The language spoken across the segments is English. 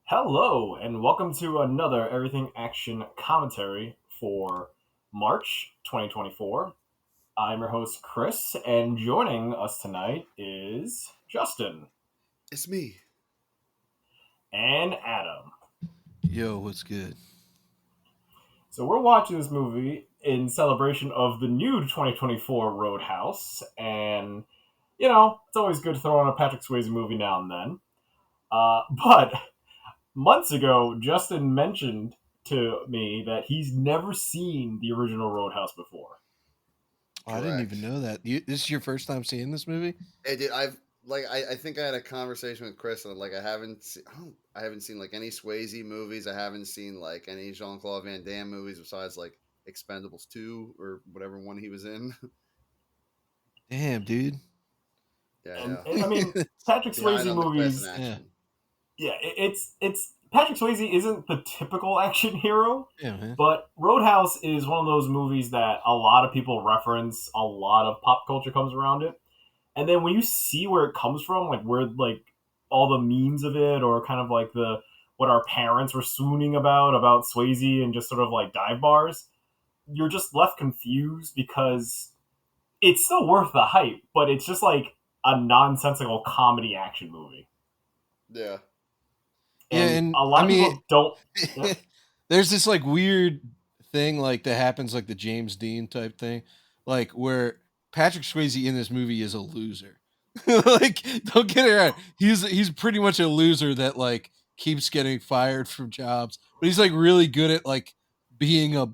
Hello, and welcome to another Everything Action commentary for March 2024. I'm your host, Chris, and joining us tonight is Justin It's me. and Adam. Yo, what's good? So, we're watching this movie in celebration of the new 2024 Roadhouse, and it's always good to throw on a Patrick Swayze movie now and then. But months ago, Justin mentioned to me that he's never seen the original Roadhouse before. Oh, I didn't Correct. even know that. This is your first time seeing this movie? Hey, dude, I think I had a conversation with Chris and I haven't seen like any Swayze movies. I haven't seen like any Jean Claude Van Damme movies besides like Expendables 2 or whatever one he was in. Damn, dude. Yeah, And, yeah. and I mean, Patrick Behind Swayze on the class in movies, Yeah, action. yeah, it's Patrick Swayze isn't the typical action hero, yeah, man. but Roadhouse is one of those movies that a lot of people reference. A lot of pop culture comes around it, and then when you see where it comes from, like where like all the memes of it, or kind of like the what our parents were swooning about Swayze and just sort of like dive bars, you're just left confused because it's still worth the hype, but it's just like a nonsensical comedy action movie. Yeah. Yeah, And and a I lot of mean, people don't. Yeah, there's this like weird thing like that happens, like the James Dean type thing, like where Patrick Swayze in this movie is a loser. Like, don't get it right. He's pretty much a loser that like keeps getting fired from jobs, but he's like really good at like being a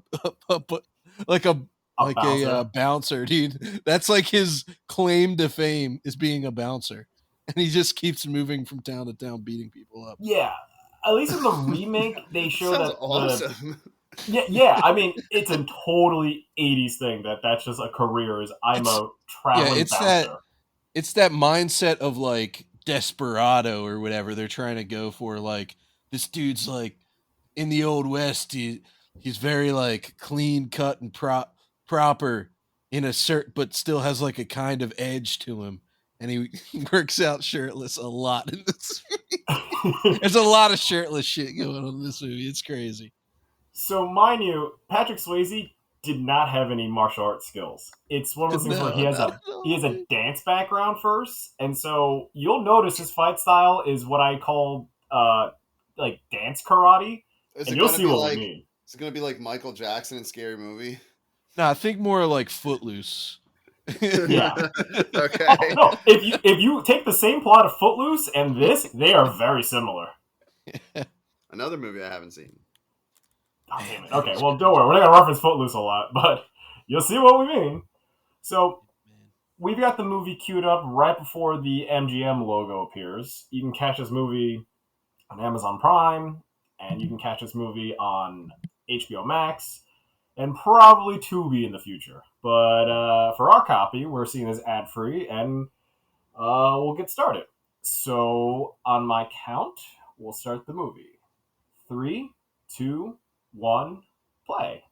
like a a bouncer. bouncer, dude. That's like his claim to fame is being a bouncer, and he just keeps moving from town to town, beating people up. Yeah, at least in the remake, they show Sounds that the awesome. yeah. I mean, it's a totally '80s thing that's just a career. Is I'm It's a yeah, traveling bouncer. it's that mindset of like desperado or whatever they're trying to go for. Like this dude's like in the old west. He's very like clean cut and proper in a cert, but still has like a kind of edge to him. And he works out shirtless a lot in this. There's a lot of shirtless shit going on in this movie. It's crazy. So, mind you, Patrick Swayze did not have any martial arts skills. It's one of those things where No, not at he all, has a dude. dance background first, and so you'll notice his fight style is what I call like dance karate, Is and it you'll gonna see be what we like mean. is it gonna be like Michael Jackson in Scary Movie? No, I think more like Footloose. Yeah. Oh Okay. no! If you take the same plot of Footloose and this, they are very similar. Another movie I haven't seen. Oh damn Man, it! that Okay, is well don't worry, we're not gonna reference Footloose a lot, but you'll see what we mean. So man. we've got the movie queued up right before the MGM logo appears. You can catch this movie on Amazon Prime, and you can catch this movie on HBO Max, and probably Tubi in the future. But for our copy, we're seeing this ad free, and we'll get started. So on my count, we'll start the movie. Three, two, one, play.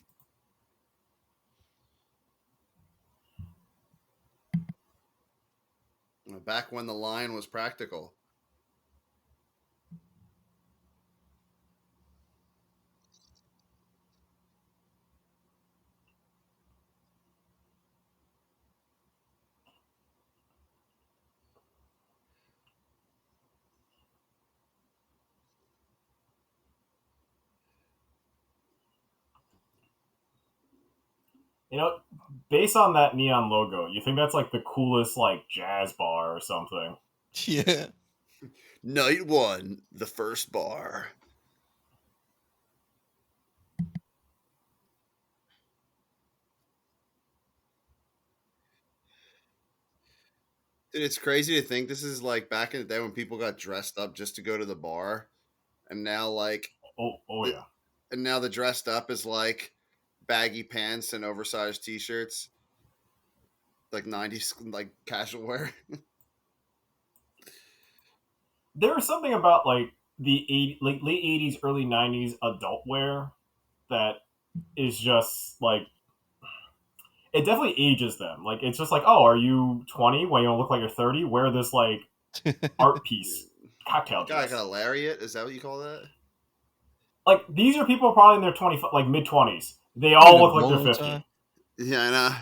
Back when the line was practical. You know, based on that neon logo, you think that's like the coolest like jazz bar or something? Yeah. Night one, the first bar. Dude, it's crazy to think this is like back in the day when people got dressed up just to go to the bar, and now Oh the yeah. and now the dressed up is like baggy pants and oversized t-shirts, like '90s like casual wear. There was something about like like late '80s, early '90s adult wear that is just like it definitely ages them. Like it's just like, oh, are you 20 when you don't look like you're 30? Wear this like art piece. cocktail Guy juice. got a lariat. Is that what you call that? Like these are people probably in their mid 20s. They Probably all been look like they're rolling 50. time. Yeah, I know.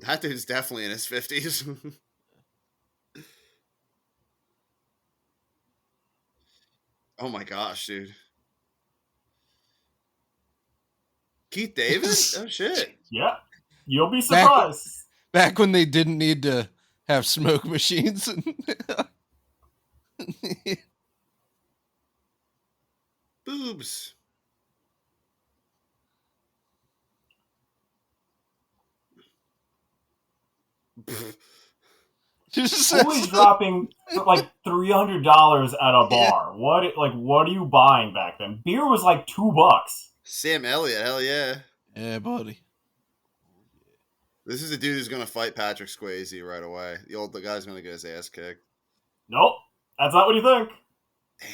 That dude's definitely in his 50s. Oh my gosh, dude. Keith David? Oh shit. Yeah, you'll be Back surprised. back when they didn't need to have smoke machines. Boobs. Who is dropping like $300 at a bar? What are you buying back then? Beer was like $2. Sam Elliott, hell yeah. Yeah, buddy. This is the dude who's gonna fight Patrick Swayze right away. The guy's gonna get his ass kicked. Nope, that's not what you think. Damn.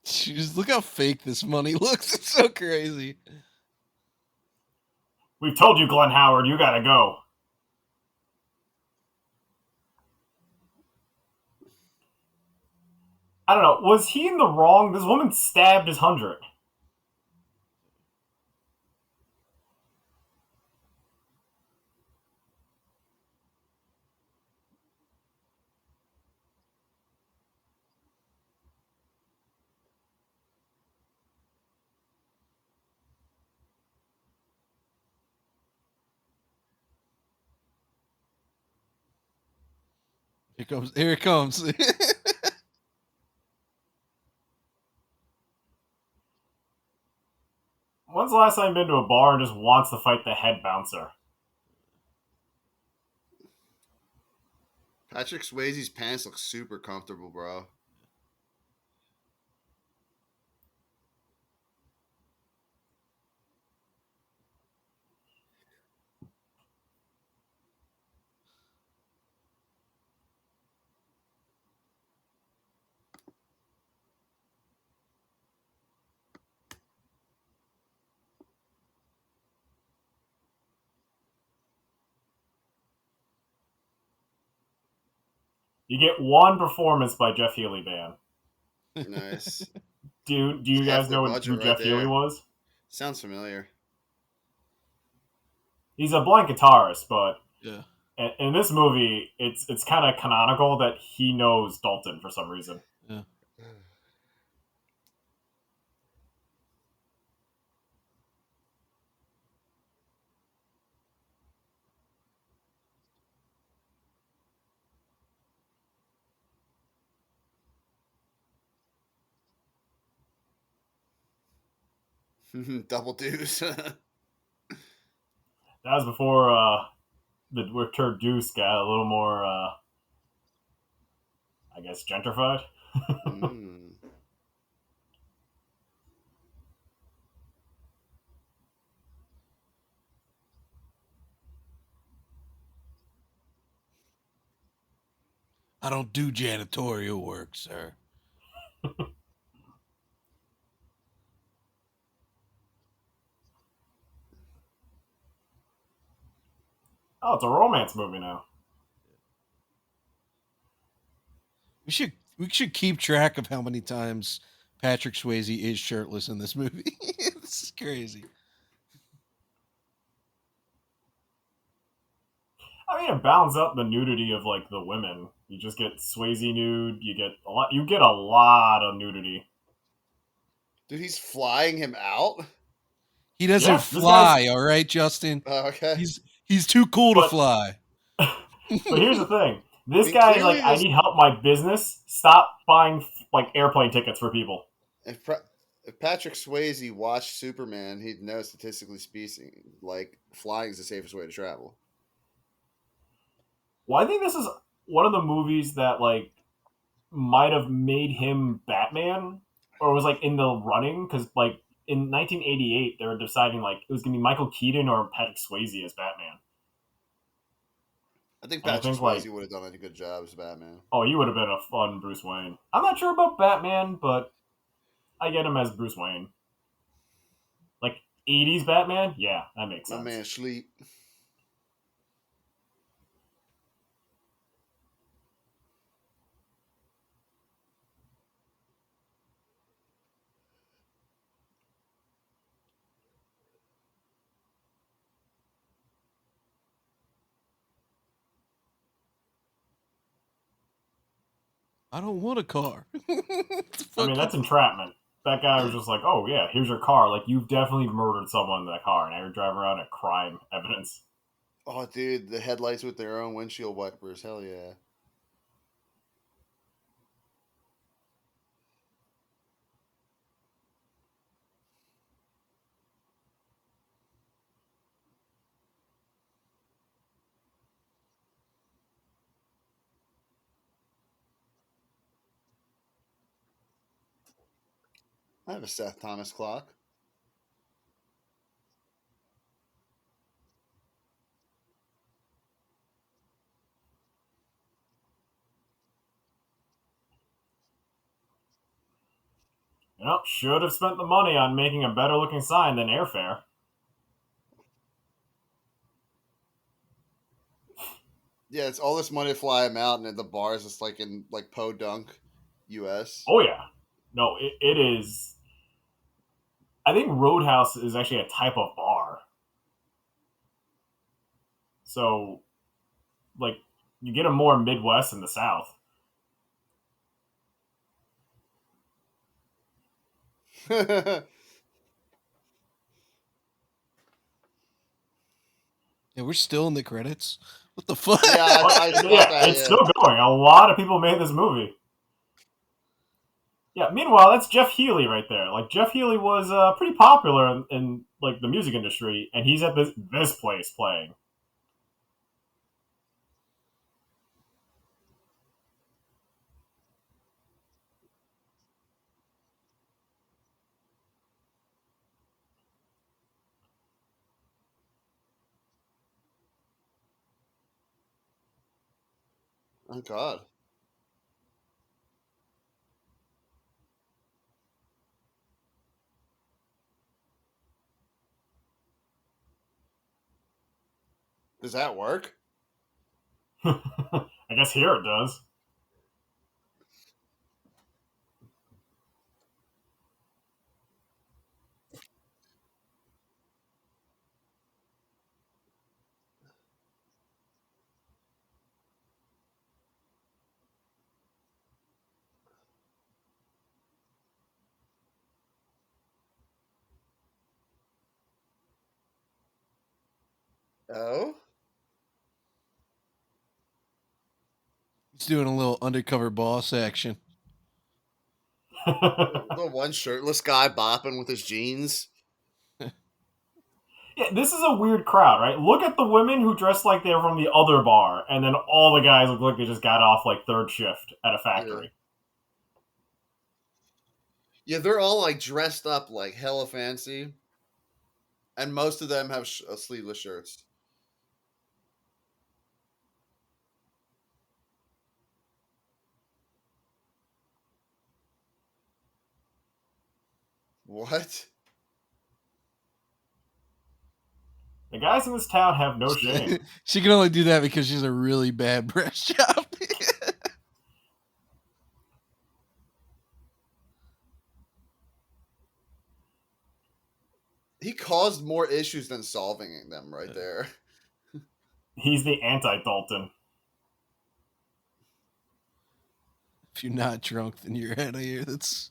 Jeez, look how fake this money looks. It's so crazy. We've told you, Glenn Howard, you gotta go. I don't know. Was he in the wrong? This woman stabbed his 100. Here it comes. When's the last time you've been to a bar and just wants to fight the head bouncer? Patrick Swayze's pants look super comfortable, bro. You get one performance by Jeff Healey Band. Nice. Do you guys know who Jeff Healey was? Sounds familiar. He's a blank guitarist, but Yeah. in this movie, it's kind of canonical that he knows Dalton for some reason. Yeah. Double Deuce. That was before the Deuce got a little more, I guess, gentrified. Mm. I don't do janitorial work, sir. Oh, it's a romance movie now. We should keep track of how many times Patrick Swayze is shirtless in this movie. This is crazy. I mean, it balances out the nudity of like the women. You just get Swayze nude. You get a lot. You get a lot of nudity. Dude, he's flying him out. He doesn't Yeah, fly, all right, Justin. Oh, okay. He's too cool to But- fly. But here's the thing: this I mean, guy is clearly like, I this- need help with my business. Stop buying like airplane tickets for people. If Patrick Swayze watched Superman, he'd know, statistically speaking, like flying is the safest way to travel. Well, I think this is one of the movies that like might have made him Batman, or was like in the running because like in 1988 they were deciding like it was gonna be Michael Keaton or Patrick Swayze as Batman. think And I Patrick think Swayze would have done a good job as Batman. oh, he would have been a fun Bruce Wayne. I'm not sure about Batman, but I get him as Bruce Wayne. Like 80s Batman, yeah, that makes My sense. man Sleep. I don't want a car. I mean, that's entrapment. That guy was just like, oh, yeah, here's your car. Like, you've definitely murdered someone in that car, and now you're driving around at crime evidence. Oh, dude, the headlights with their own windshield wipers. Hell yeah. I have a Seth Thomas clock. Should have spent the money on making a better looking sign than airfare. Yeah, it's all this money to fly him out, and at the bars, it's like in like Podunk, U.S. Oh, yeah. No, it is. I think Roadhouse is actually a type of bar. So, like, you get them more Midwest and the South. Yeah, Yeah, we're still in the credits. What the fuck? I thought Yeah, that. it's Yeah, still going. A lot of people made this movie. Yeah. Meanwhile, that's Jeff Healey right there. Like Jeff Healey was pretty popular in like the music industry, and he's at this place playing. oh God, does that work? I guess here it does. Oh, He's doing a little undercover boss action. the one shirtless guy bopping with his jeans. Yeah, this is a weird crowd, right? Look at the women who dress like they're from the other bar, and then all the guys look like they just got off like third shift at a Yeah, factory. yeah, they're all like dressed up like hella fancy, and most of them have sleeveless shirts. What? The guys in this town have no shame. She can only do that because she's a really bad breast job. He caused more issues than solving them right there. He's the anti-Dalton. If you're not drunk, then you're out of here. That's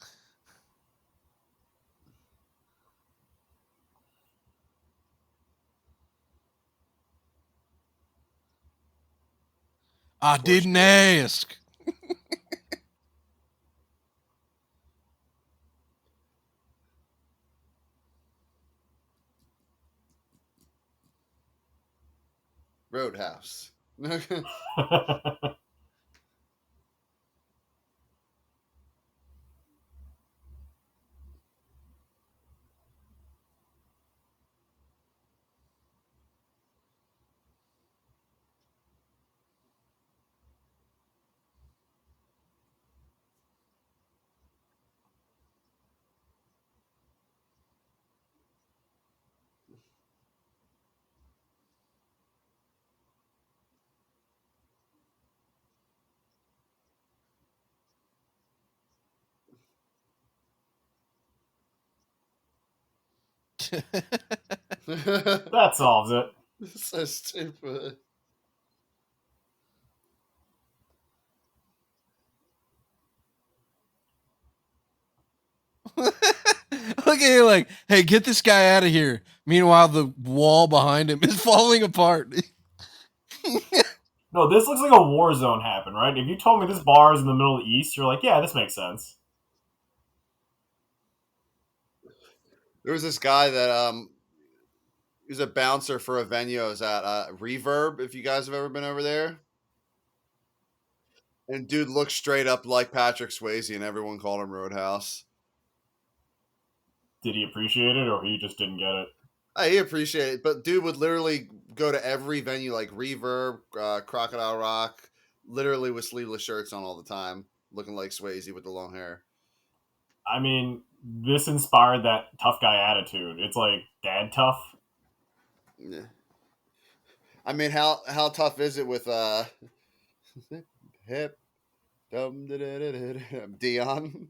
I Poor didn't shit. ask. Roadhouse. That solves it. So stupid. Look at you like, hey, get this guy out of here. Meanwhile, the wall behind him is falling apart. No, this looks like a war zone happened, right? If you told me this bar is in the Middle East, you're like, yeah, this makes sense. There was this guy that he was a bouncer for a venue I was at, Reverb, if you guys have ever been over there. And dude looked straight up like Patrick Swayze, and everyone called him Roadhouse. Did he appreciate it, or he just didn't get it? He appreciated it, but dude would literally go to every venue like Reverb, Crocodile Rock, literally with sleeveless shirts on all the time, looking like Swayze with the long hair. I mean, this inspired that tough guy attitude. It's like dad tough. Yeah. I mean, how tough is it with hip Dion?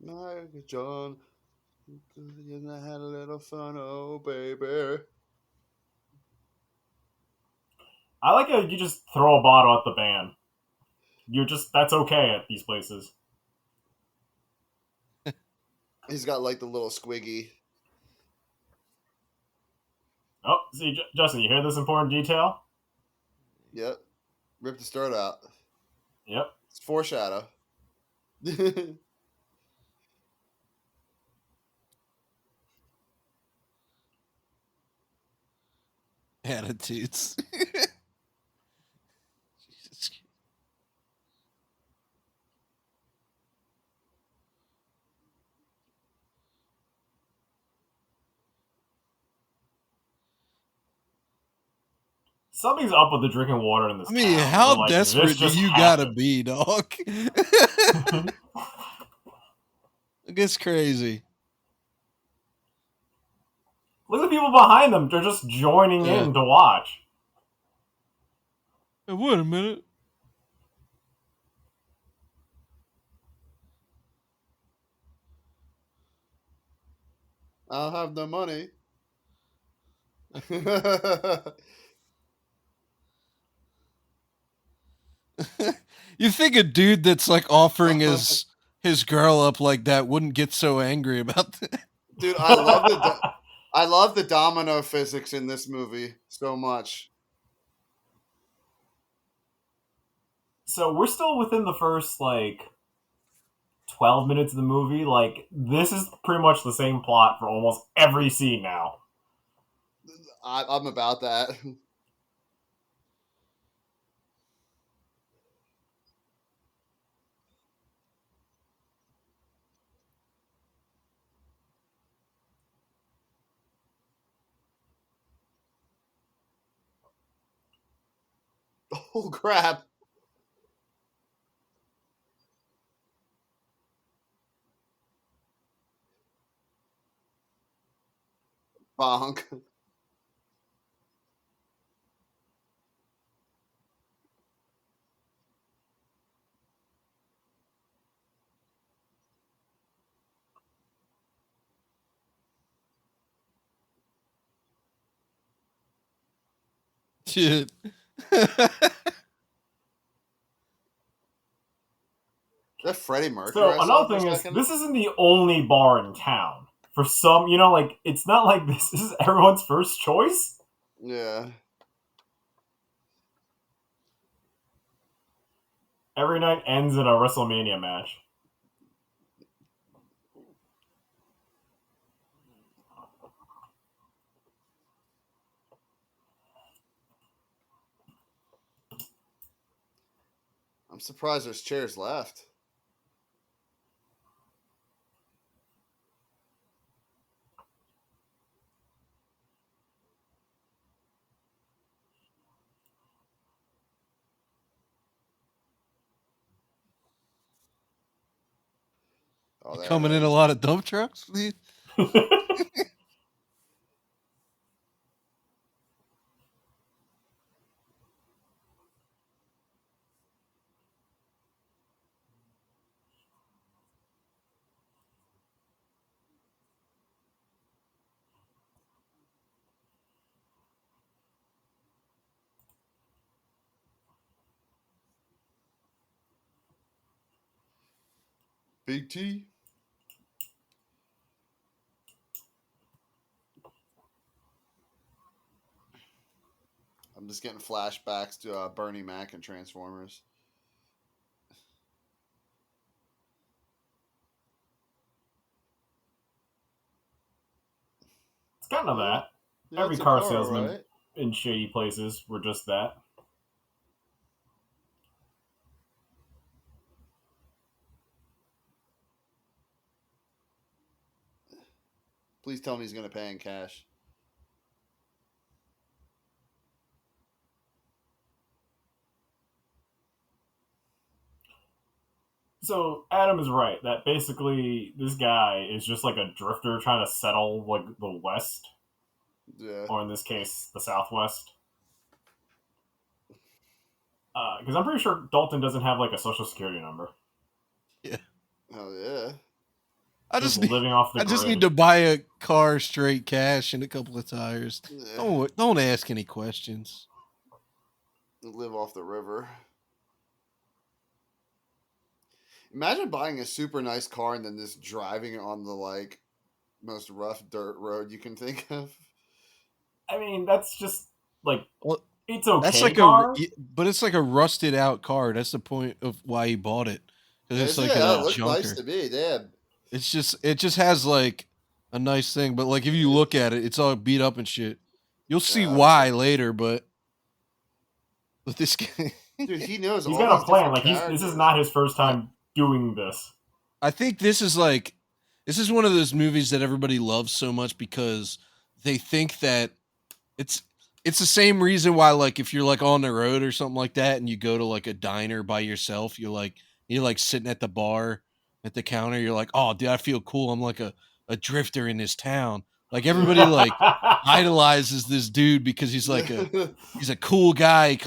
Michael John, and I had a little fun, oh baby. I like how you just throw a bottle at the band. You're just that's okay at these places. He's got like the little squiggy. Oh, see, Justin, you hear this important detail? Yep, rip the start out. Yep. It's foreshadow. Attitudes. Jesus. Something's up with the drinking water in this I mean, town. how Like, desperate do you gotta be, dog? It's crazy. Look at the people behind them. They're just joining in to watch. Hey, wait a minute. I don't have no money. You think a dude that's like offering his girl up like that wouldn't get so angry about that? Dude, I love the domino physics in this movie so much. So we're still within the first, like, 12 minutes of the movie. Like, this is pretty much the same plot for almost every scene now. I'm about that. Oh crap! Bonk. Shit. Is that Freddie Mercury So I saw another for a thing is, second? this isn't the only bar in town. For some, like, it's not like this is everyone's first choice. Yeah. Every night ends in a WrestleMania match. I'm surprised there's chairs left. Oh, there Coming it in a is. lot of dump trucks. Big T. I'm just getting flashbacks to Bernie Mac and Transformers. It's kind of that. Yeah, Every it's a car car, salesman right? in shady places were just that. Please tell me he's going to pay in cash. So Adam is right that basically this guy is just like a drifter trying to settle like the West, Yeah. or in this case, the Southwest. Because I'm pretty sure Dalton doesn't have like a social security number. Yeah. Oh, yeah. I Just just need, living off the I just grid. need to buy a car straight cash and a couple of tires. Yeah. Don't ask any questions. Live off the river. Imagine buying a super nice car and then just driving it on the like most rough dirt road you can think of. I mean, that's just like Well, it's okay. that's like car. but it's like a rusted out car. That's the point of why he bought it, because it's like It a looks junker. nice to me. Damn. It just has like a nice thing, but like if you look at it, it's all beat up and shit. You'll see why later, but this guy, dude, he knows. He's all got a these plan. different Like this is not his first time doing this. I think this is one of those movies that everybody loves so much because they think that it's the same reason why, like, if you're like on the road or something like that and you go to like a diner by yourself, you're like sitting at the bar at the counter, you're like, oh dude, I feel cool. I'm like a drifter in this town. Like everybody like idolizes this dude because he's like he's a cool guy.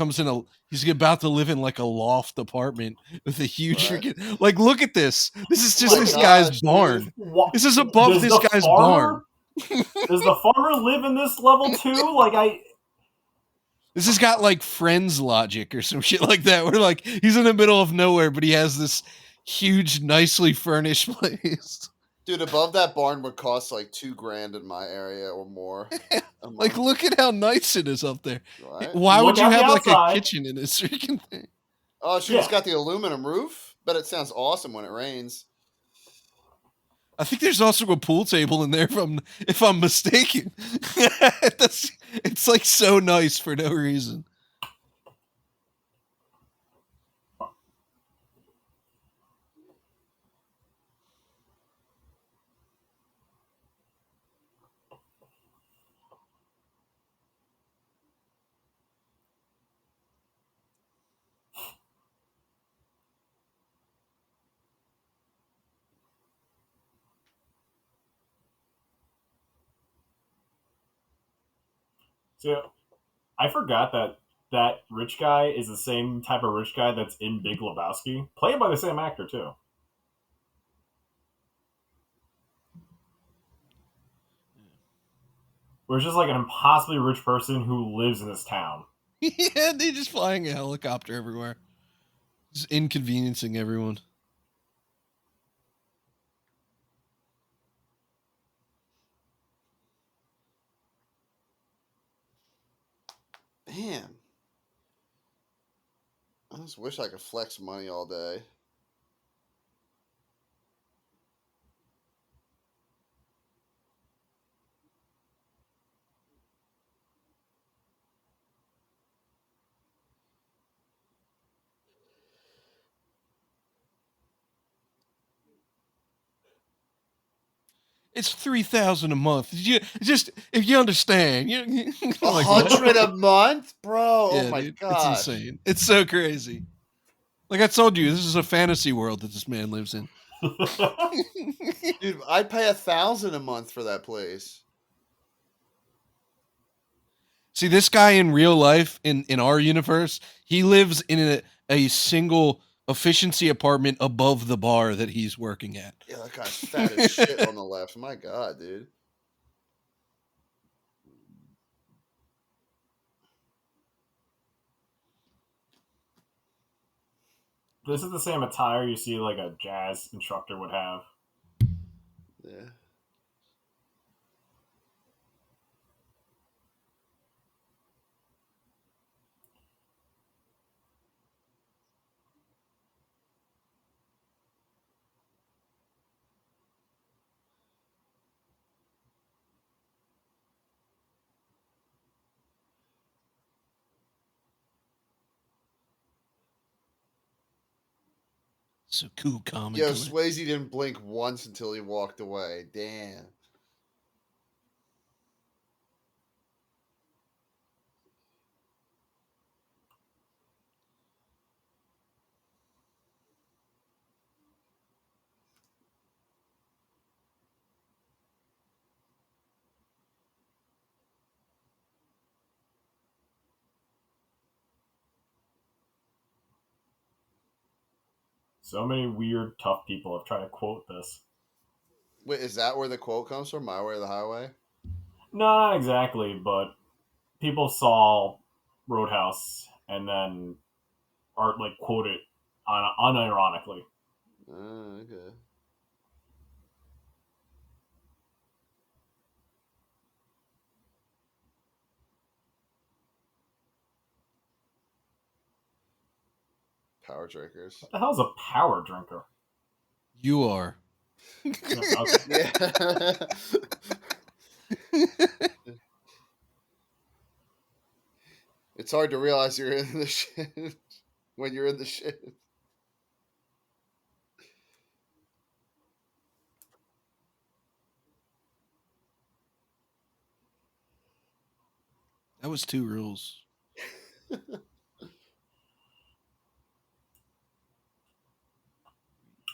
He's about to live in like a loft apartment with a huge freaking, like, look at this. This is just this guy's barn. This is above this guy's barn. Does the farmer live in this level too? This has got like Friends logic or some shit like that. Where like he's in the middle of nowhere, but he has this huge, nicely furnished place. Dude, above that barn would cost like $2,000 in my area or more. Like, look at how nice it is up there. Right? Why would you have like a kitchen in this freaking thing? Oh, she's got the aluminum roof. Bet it sounds awesome when it rains. I think there's also a pool table in there, if I'm mistaken. It's like so nice for no reason. So I forgot that rich guy is the same type of rich guy that's in Big Lebowski, played by the same actor too. Where it's just like an impossibly rich person who lives in this town. Yeah, they're just flying a helicopter everywhere. Just inconveniencing everyone. Man. I just wish I could flex money all day. It's $3,000 a month. If you understand, like, 100 a month, bro. Yeah, oh my dude, god, it's insane. It's so crazy. Like I told you, this is a fantasy world that this man lives in. Dude, I'd pay $1,000 a month for that place. See, this guy in real life, in our universe, he lives in a single efficiency apartment above the bar that he's working at. Yeah, that guy's fat as shit on the left. My God, dude. This is the same attire you see like a jazz instructor would have. Yeah. So cool, calm, Yo, and Swayze didn't blink once until he walked away. Damn. So many weird, tough people have tried to quote this. Wait, is that where the quote comes from? My Way or the Highway? No, not exactly, but people saw Roadhouse and then are like quote it unironically. Okay. Power drinkers. What the hell's a power drinker? You are. Okay. Yeah. It's hard to realize you're in the shit when you're in the shit. That was 2 rules.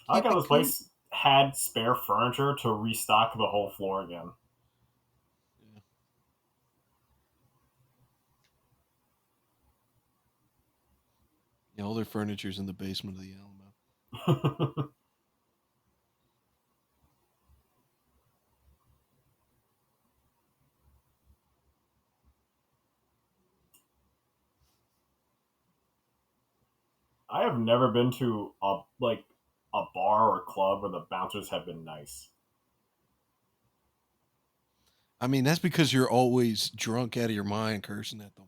I like Keep how it this clean. place had spare furniture to restock the whole floor again. Yeah, all their furniture's in the basement of the Alamo. I have never been to a bar or club where the bouncers have been nice. I mean, that's because you're always drunk out of your mind cursing at them.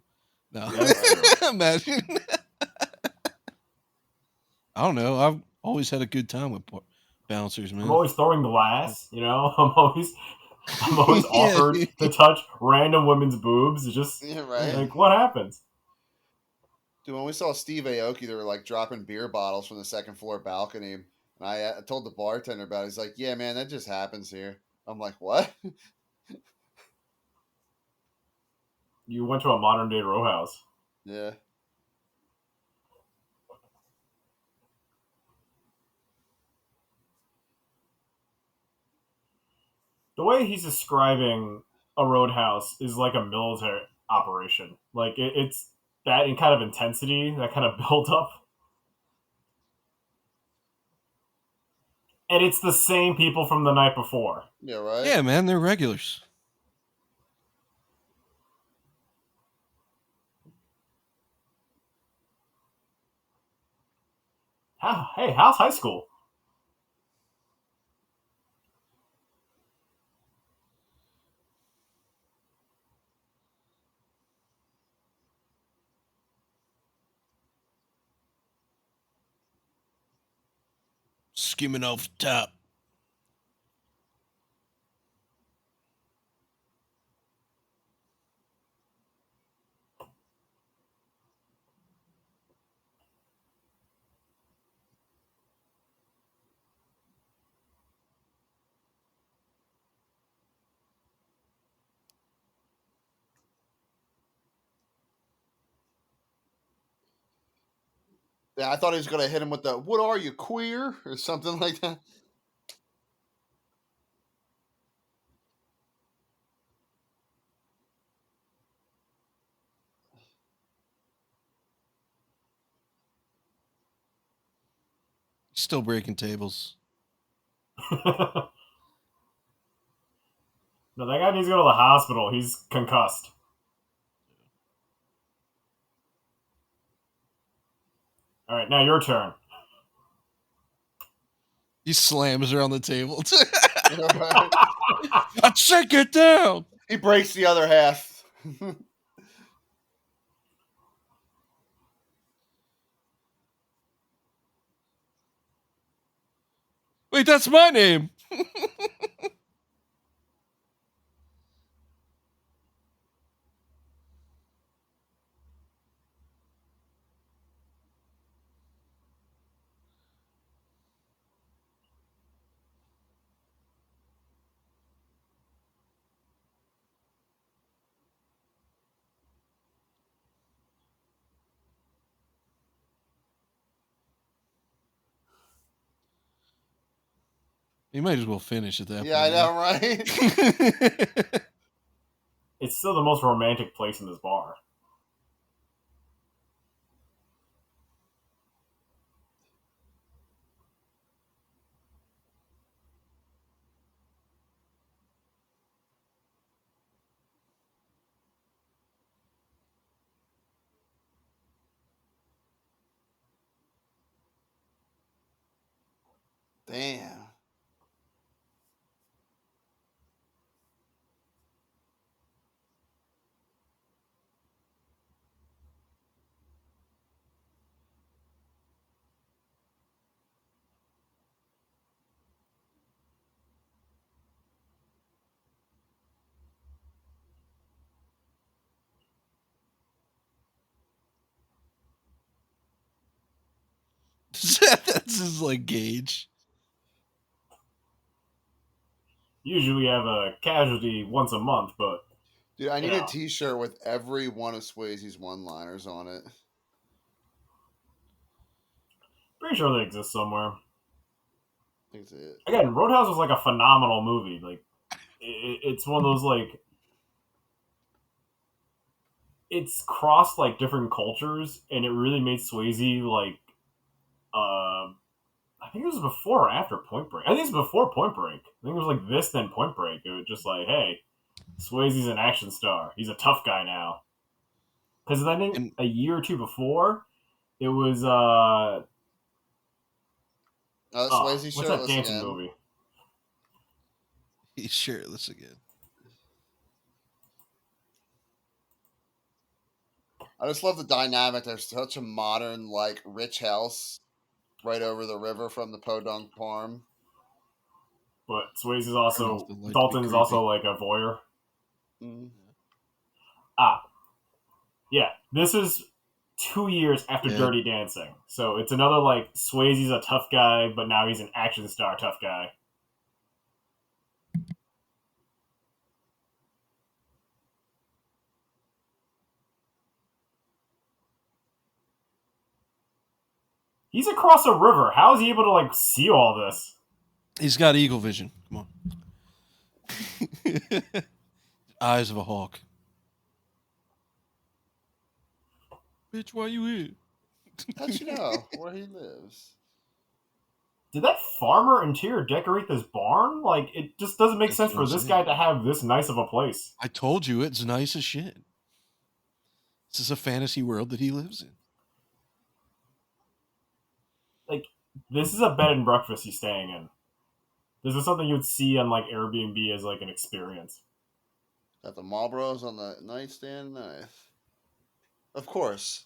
No. That's true. Imagine. I don't know. I've always had a good time with bouncers, I'm man. always throwing glass, you know. I'm always Yeah, offered dude. to touch random women's boobs. It's just Yeah, right. like what happens? Dude, when we saw Steve Aoki, they were like dropping beer bottles from the second floor balcony. And I told the bartender about it. He's like, yeah, man, that just happens here. I'm like, what? You went to a modern day row house. Yeah. The way he's describing a roadhouse is like a military operation. Like it's that in kind of intensity, that kind of build up, and it's the same people from the night before. Yeah, right? Yeah, man, they're regulars. Hey, how's high school? Skimming off the top. Yeah, I thought he was going to hit him with the, what are you, queer? Or something like that. Still breaking tables. No, that guy needs to go to the hospital. He's concussed. All right, now your turn. He slams her on the table. Right. I'd say get down. He breaks the other half. Wait, that's my name. You might as well finish at that Yeah, I point. know, right? It's still the most romantic place in this bar. Damn. That's his like gauge. Usually we have a casualty once a month, but Dude, I need know. a T-shirt with every one of Swayze's one-liners on it. pretty sure they exist somewhere. That's it. Again, Roadhouse was like a phenomenal movie. Like, it's one of those like it's crossed like different cultures, and it really made Swayze like I think it was before or after Point Break. I think it was before Point Break. I think it was like this then Point Break. It was just like, hey, Swayze's an action star. He's a tough guy now. Because I think And a year or two before, it was Swayze what's that shirtless dancing again. movie? he's shirtless again. I just love the dynamic. There's such a modern, like, rich house right over the river from the Podunk Farm. But Swayze is Turn also off the light to be Dalton is creepy. also like a voyeur. Mm. Yeah, this is 2 years after Yeah. Dirty Dancing, so it's another like Swayze's a tough guy, but now he's an action star tough guy. He's across a river. How is he able to like see all this? He's got eagle vision. Come on. Eyes of a hawk. Bitch, why you here? How'd you know where he lives? Did that farmer interior decorate this barn? Like, it just doesn't make That's sense what for I'm this saying. guy to have this nice of a place. I told you it's nice as shit. This is a fantasy world that he lives in. Like, this is a bed and breakfast he's staying in. This is something you would see on like Airbnb as like an experience. Got the Marlboros on the nightstand. Nice. Of course.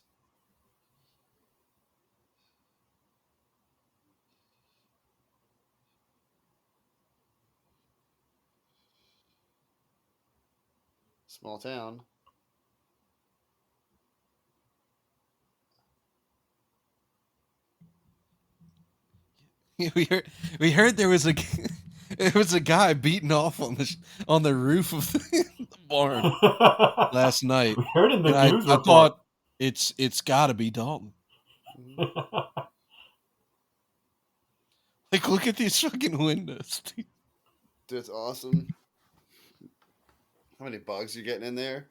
Small town. we heard there was a there was a guy beating off on the roof of the barn last night, We heard in the and news I report. thought it's got to be Dalton. Like, look at these fucking windows. That's awesome. How many bugs you getting in there?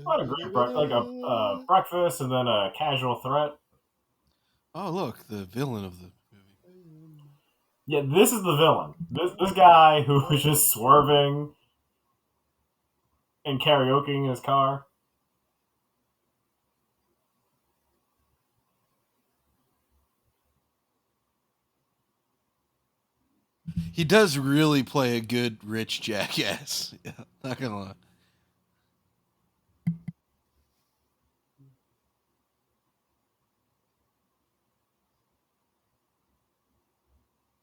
What a great breakfast and then a casual threat. Oh, look, the villain of the movie. Yeah, this is the villain. This guy who was just swerving and karaokeing in his car. He does really play a good rich jackass. Yeah, not gonna lie.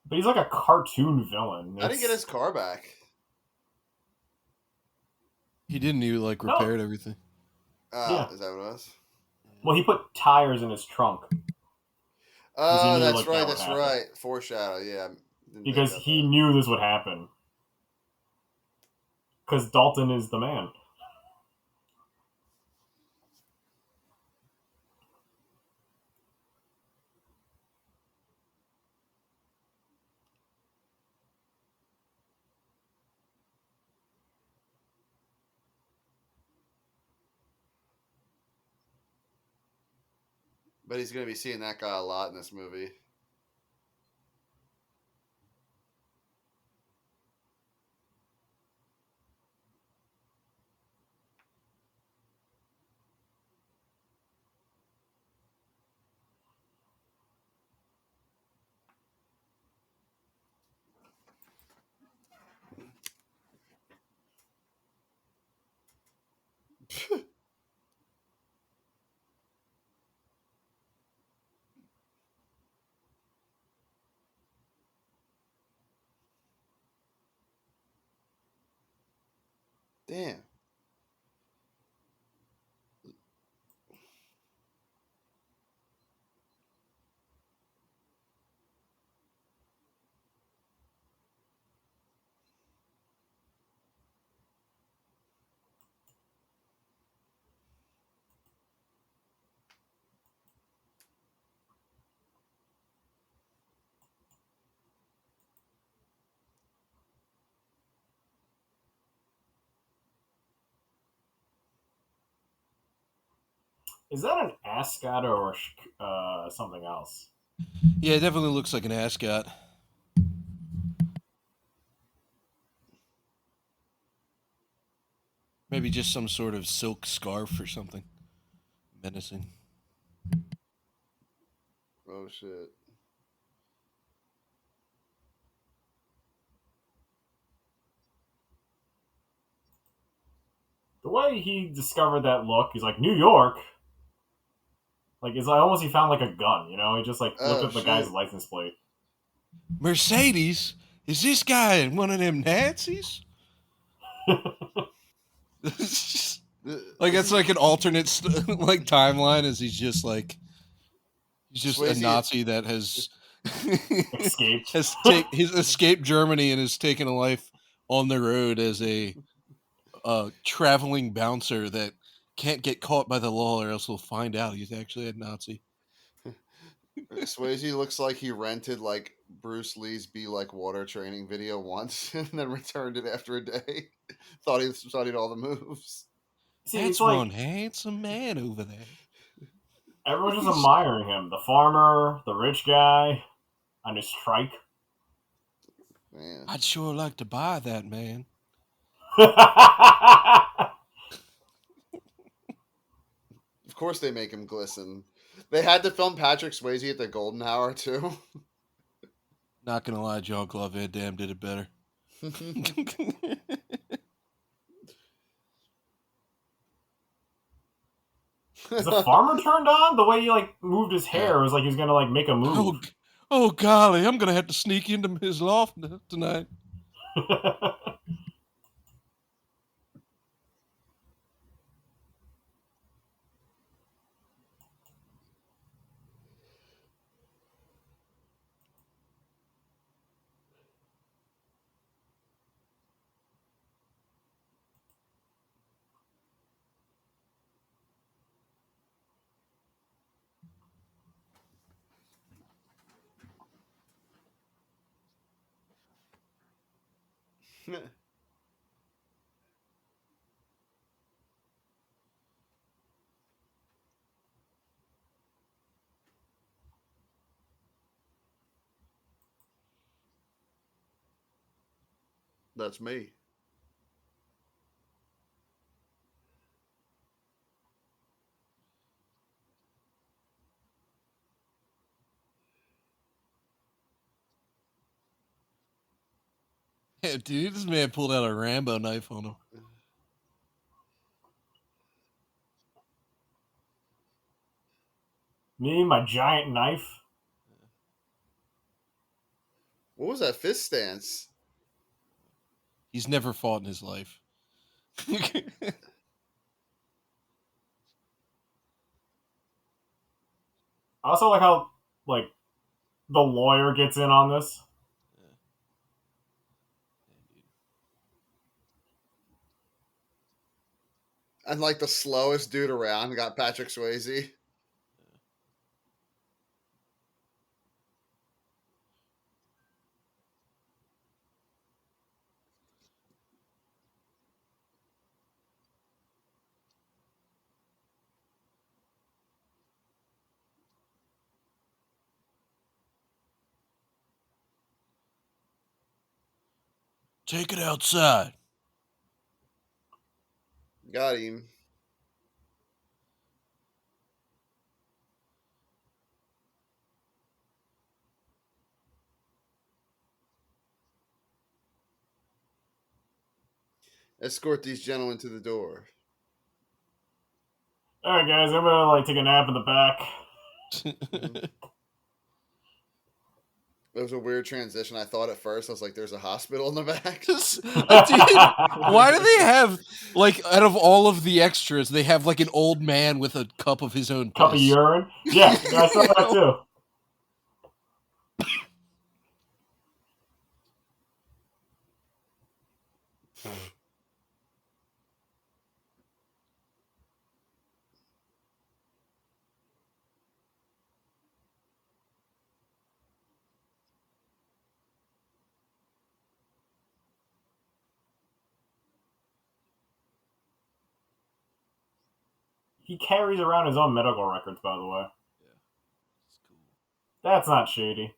But he's like a cartoon villain. I didn't get his car back. He didn't even like No. repaired everything. Yeah. Is that what it was? Well, he put tires in his trunk. Oh, knew, that's like, right. that would That's happen. right. Foreshadow. Yeah. Because he knew this would happen. Because Dalton is the man. But he's going to be seeing that guy a lot in this movie. Damn. Is that an ascot or something else? Yeah, it definitely looks like an ascot. Maybe just some sort of silk scarf or something. Menacing. Oh, shit. The way he discovered that look, he's like, New York? Like, it's like almost he found like a gun, you know? He just like looked at the guy's license plate. Mercedes? Is this guy one of them Nazis? Like it's like an alternate like timeline, as he's just Swayze a Nazi that has Escaped. he's escaped Germany and has taken a life on the road as a traveling bouncer that can't get caught by the law or else we'll find out he's actually a Nazi. Swayze looks like he rented like Bruce Lee's "Be Like Water" training video once and then returned it after a day. Thought he studied all the moves. See, That's it's like one handsome man over there. everyone's just admiring him. The farmer, the rich guy, on his trike. Man. I'd sure like to buy that, man. Of course they make him glisten. They had to film Patrick Swayze at the Golden Hour too. Not gonna lie, Jean-Claude Van Damme did it better. Is the farmer turned on? The way he like moved his hair was like he was gonna like make a move. Oh golly, I'm gonna have to sneak into his loft tonight. That's me. Yeah, dude, this man pulled out a Rambo knife on him. Me, my giant knife. What was that fist stance? He's never fought in his life. I also like how like the lawyer gets in on this. And like the slowest dude around got Patrick Swayze. Take it outside. Got him. Escort these gentlemen to the door. All right, guys, I'm gonna like take a nap in the back. It was a weird transition. I thought at first, I was like, there's a hospital in the back. Dude, why do they have, like, out of all of the extras, they have, like, an old man with a cup of his own piss? Cup of urine? Yeah, I saw that too. He carries around his own medical records, by the way. Yeah, it's cool. That's not shady.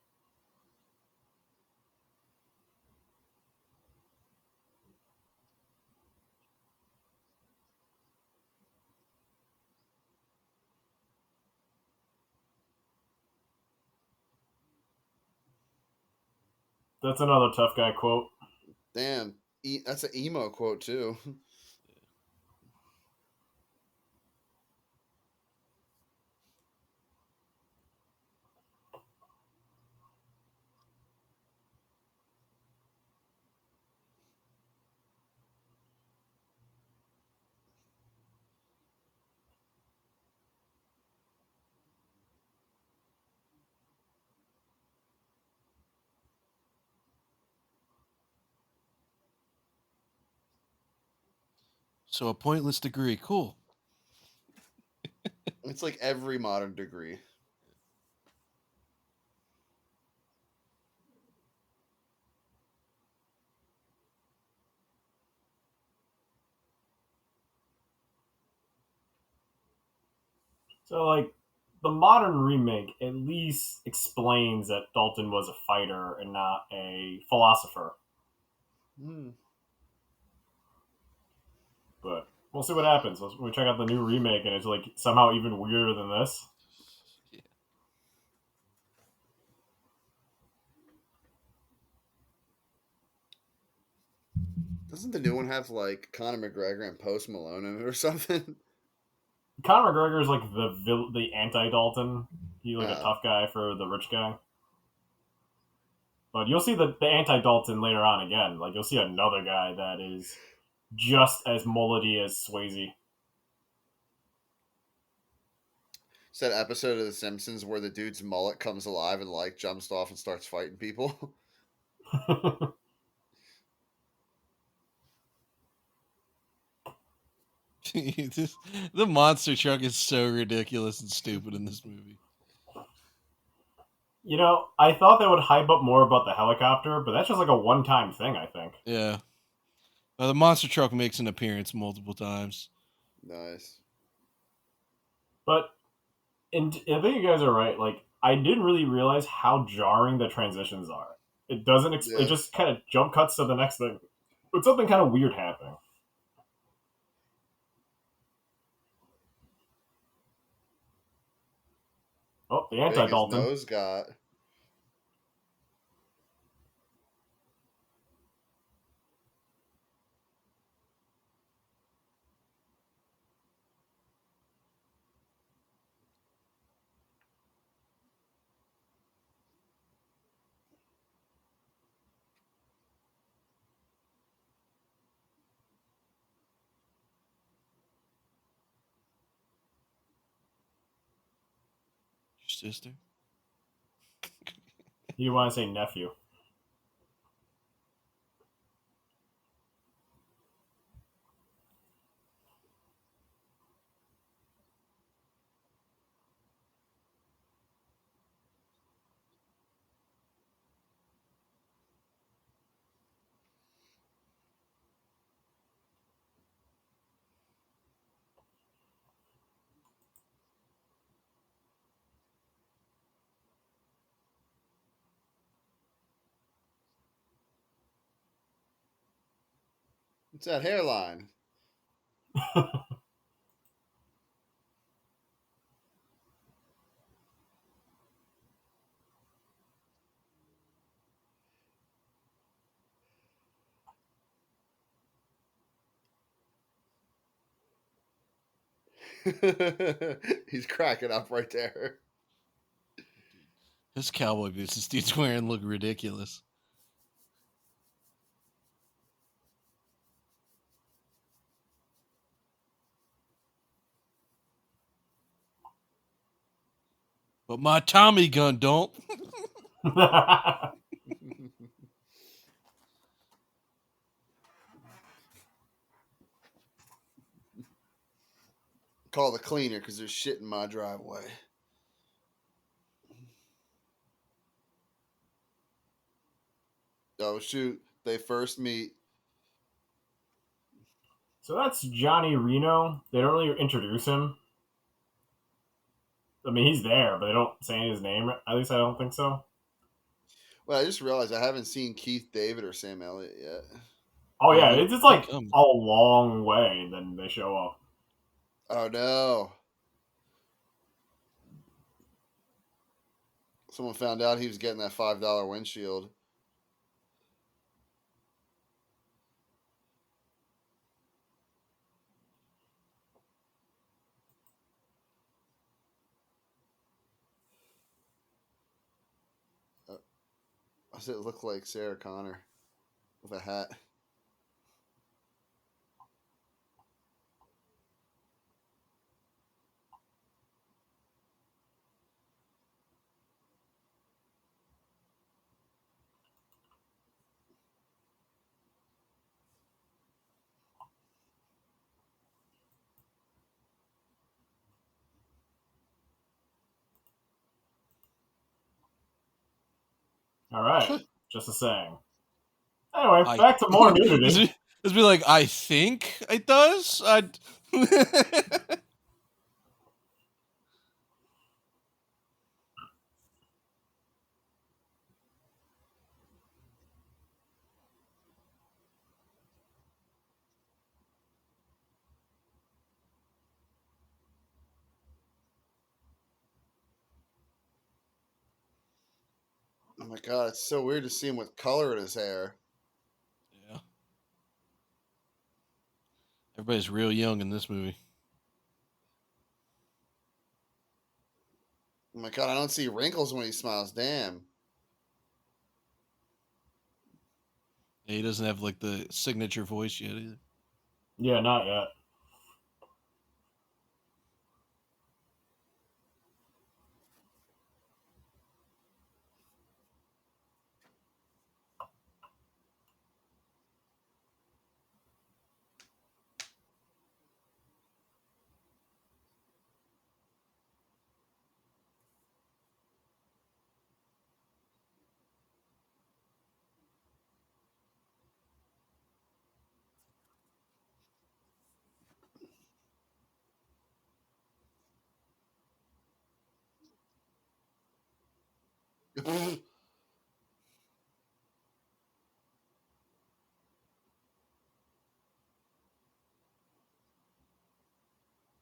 That's another tough guy quote. Damn, that's an emo quote too. So a pointless degree, cool. It's like every modern degree. So, like, the modern remake at least explains that Dalton was a fighter and not a philosopher. Hmm. But we'll see what happens. When we check out the new remake and it's like somehow even weirder than this. Yeah. Doesn't the new one have like Conor McGregor and Post Malone in it or something? Conor McGregor is like the anti Dalton. He's like a Oh. tough guy for the rich guy. But you'll see the anti Dalton later on again. Like you'll see another guy that is just as mullety as Swayze. It's that episode of The Simpsons where the dude's mullet comes alive and like jumps off and starts fighting people. The monster truck is so ridiculous and stupid in this movie. You know, I thought they would hype up more about the helicopter, but that's just like a one-time thing, I think. Yeah. The monster truck makes an appearance multiple times. Nice. But I think you guys are right. Like, I didn't really realize how jarring the transitions are. It doesn't. It Yeah. just kind of jump cuts to the next thing. But something kind of weird happening. Oh, the Big his anti-Dalton. nose got. Your sister. You want to say nephew? What's that hairline? He's cracking up right there. His cowboy boots this dude's wearing look ridiculous. But my Tommy gun don't. Call the cleaner because there's shit in my driveway. Oh shoot! They first meet. So that's Johnny Reno. They don't really introduce him. I mean, he's there, but they don't say his name. At least I don't think so. Well, I just realized I haven't seen Keith David or Sam Elliott yet. Oh yeah, He- it's just he like come. a long way, and then they show up. Oh no! Someone found out he was getting that $5 windshield. I said it looked like Sarah Connor with a hat. All right, just a saying. Anyway, I back to more nudity. Just be like, I think it does. I. Oh my god, it's so weird to see him with color in his hair. Yeah. Everybody's real young in this movie. Oh my god, I don't see wrinkles when he smiles. Damn. Yeah, he doesn't have like the signature voice yet either. Yeah, not yet.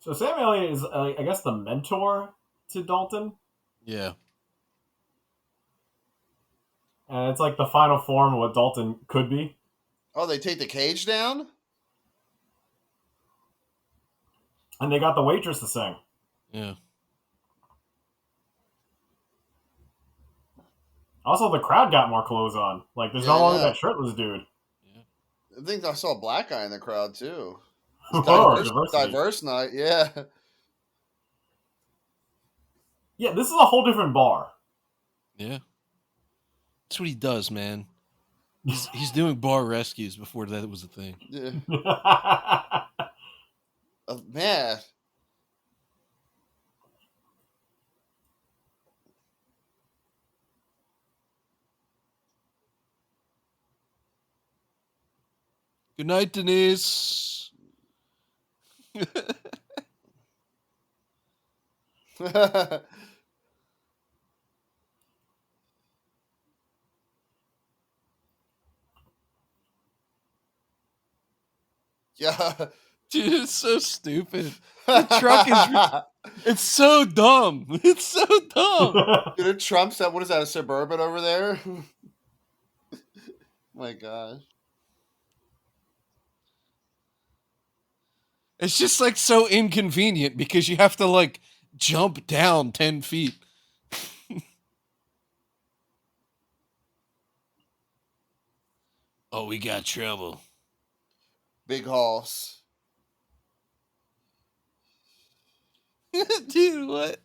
So Sam Elliott is, I guess, the mentor to Dalton, Yeah. and it's like the final form of what Dalton could be. Oh, they take the cage down? And they got the waitress to sing. Yeah. Also, the crowd got more clothes on. Like, there's Yeah, no I longer know. that shirtless dude. Yeah. I think I saw a black guy in the crowd too. It's Whoa, diverse, diversity. diverse night. Yeah. Yeah, this is a whole different bar. Yeah. That's what he does, man. He's doing bar rescues before that was a thing. Yeah. Man. Good night, Denise. Yeah. Dude, it's so stupid. The truck is it's so dumb. It's so dumb. Dude, it trumps that. What is that? A Suburban over there? My gosh. It's just like so inconvenient because you have to like jump down 10 feet. Oh, we got trouble. Big hoss. Dude, what?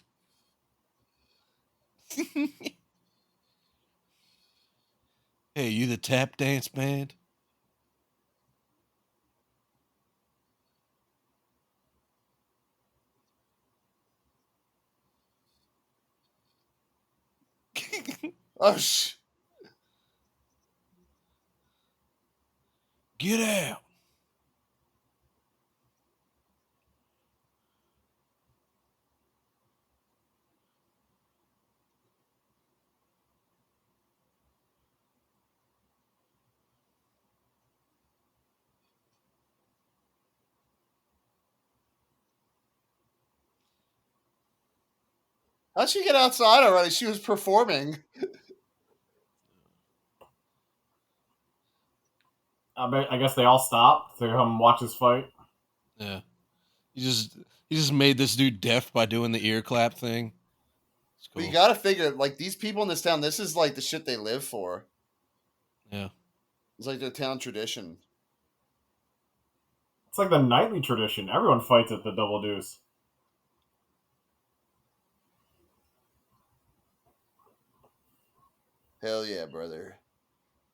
Hey, you the tap dance band? Oh, Get out. how'd she get outside already? She was performing. I guess they all stopped to come watch this fight. Yeah. He just made this dude deaf by doing the ear clap thing. It's But cool. you gotta figure, like, these people in this town, this is like the shit they live for. Yeah. It's like their town tradition. It's like the nightly tradition. Everyone fights at the Double Deuce. Hell yeah, brother.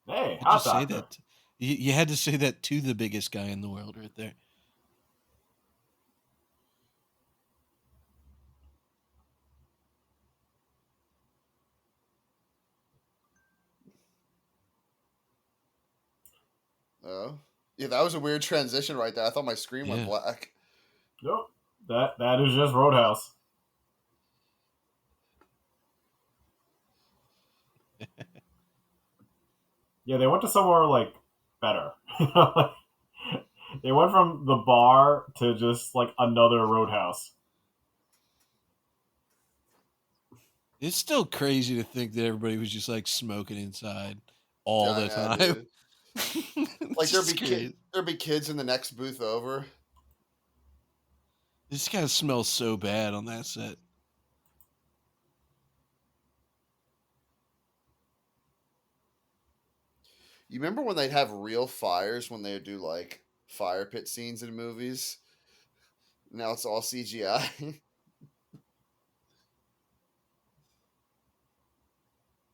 Hey, You hot just say doctor. that. You had to say that to the biggest guy in the world right there. Oh. Yeah, that was a weird transition right there. I thought my screen went Yeah. black. Nope. That is just Roadhouse. Yeah, they went to somewhere like better. They went from the bar to just like another Roadhouse. It's still crazy to think that everybody was just like smoking inside all the Yeah, time. dude. It's Like just crazy. there'd be kids in the next booth over. This guy smells so bad on that set. You remember when they'd have real fires when they would do like fire pit scenes in movies? Now it's all CGI.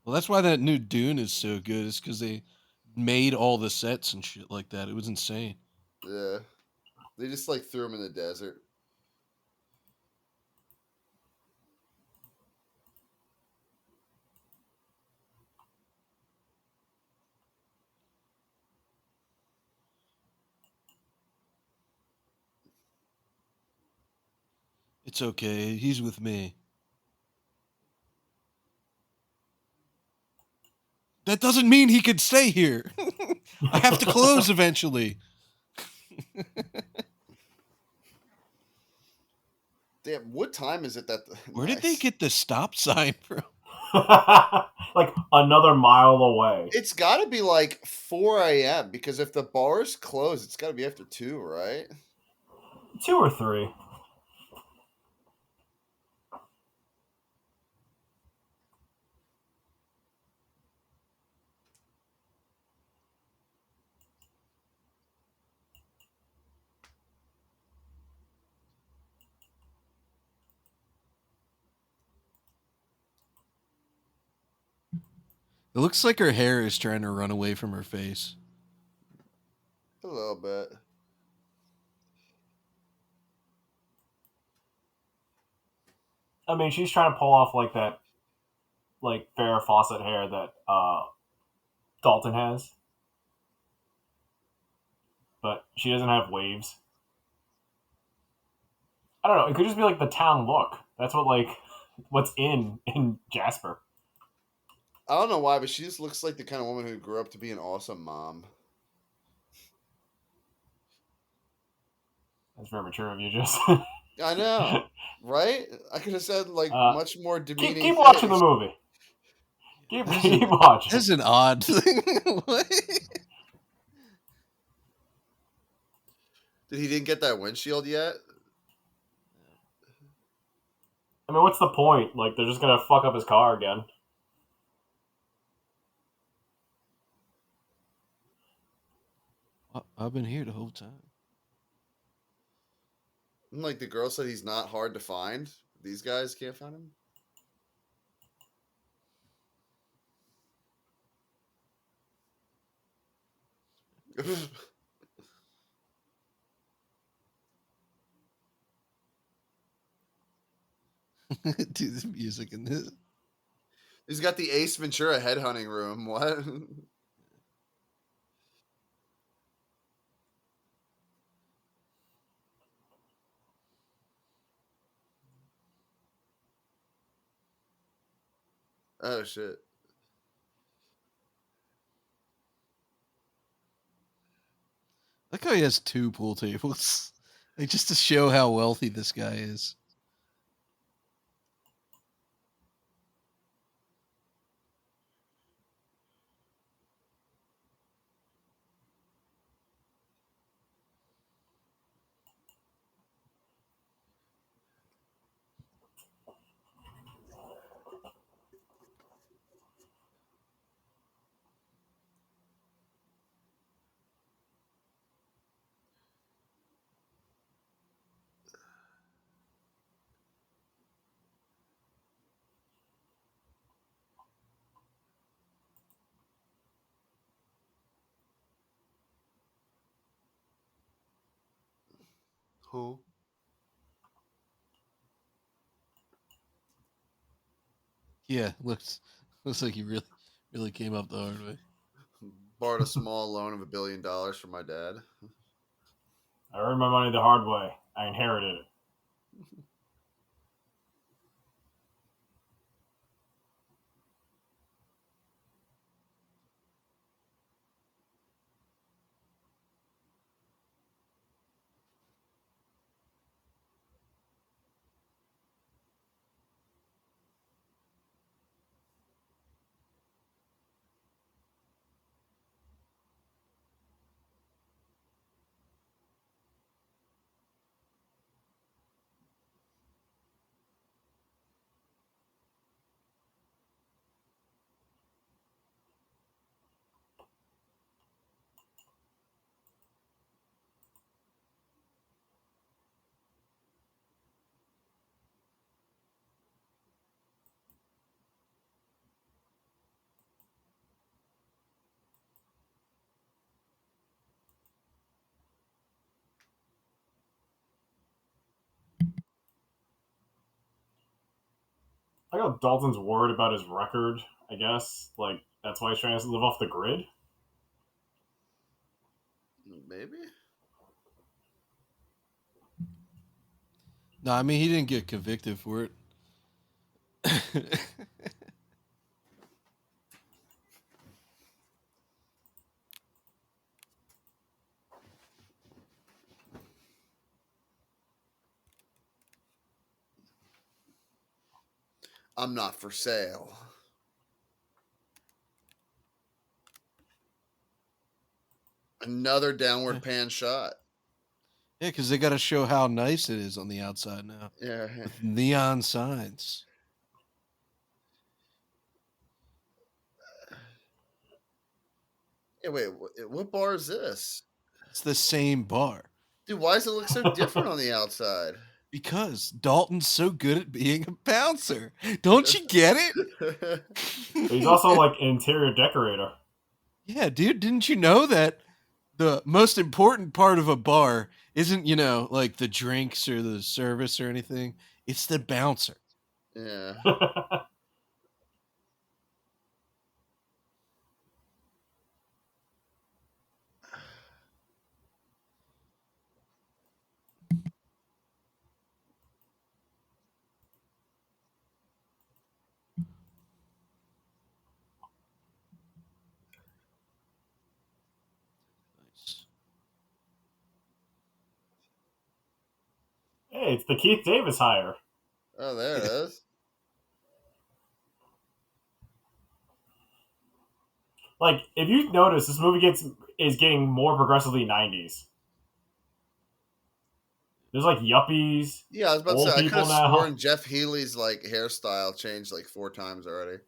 Well, that's why that new Dune is so good. Is because they made all the sets and shit like that. It was insane. Yeah. They just like threw them in the desert. It's okay. He's with me. That doesn't mean he could stay here. I have to close eventually. Damn, what time is it that... Where did they get the stop sign from? Like another mile away. It's got to be like 4 a.m. because if the bar's closed, it's got to be after 2, right? 2 or 3. It looks like her hair is trying to run away from her face. A little bit. I mean, she's trying to pull off like that, like Farrah Fawcett hair that Dalton has, but she doesn't have waves. I don't know. It could just be like the town look. That's what's in Jasper. I don't know why, but she just looks like the kind of woman who grew up to be an awesome mom. That's very mature of you, just. I know, right? I could have said like much more demeaning. Keep watching the movie. Keep watching. That's an odd thing. What? He didn't get that windshield yet? I mean, what's the point? Like, they're just gonna fuck up his car again. I've been here the whole time. Like the girl said, he's not hard to find. These guys can't find him. Do the music in this. He's got the Ace Ventura headhunting room. What? Oh shit. Look how he has 2 pool tables. Like, just to show how wealthy this guy is. Who? Yeah, looks like he really came up the hard way. Borrowed a small loan of $1 billion from my dad. I earned my money the hard way. I inherited it. I know Dalton's worried about his record, I guess. Like, that's why he's trying to live off the grid. Maybe. No, I mean, he didn't get convicted for it. I'm not for sale. Another downward pan shot. Yeah, because they got to show how nice it is on the outside now Yeah. with neon signs. Hey, wait, what bar is this? It's the same bar. Dude, why does it look so different on the outside? Because Dalton's so good at being a bouncer. Don't you get it? He's also like an interior decorator. Yeah, dude, didn't you know that the most important part of a bar isn't, like the drinks or the service or anything? It's the bouncer. Yeah. Nice. Hey, it's the Keith Davis hire. Oh, there it is. Like, if you notice, this movie is getting more progressively 90s. There's like yuppies. Yeah, I was about to Old say, I could people have now. sworn Jeff Healy's like hairstyle changed like 4 times already.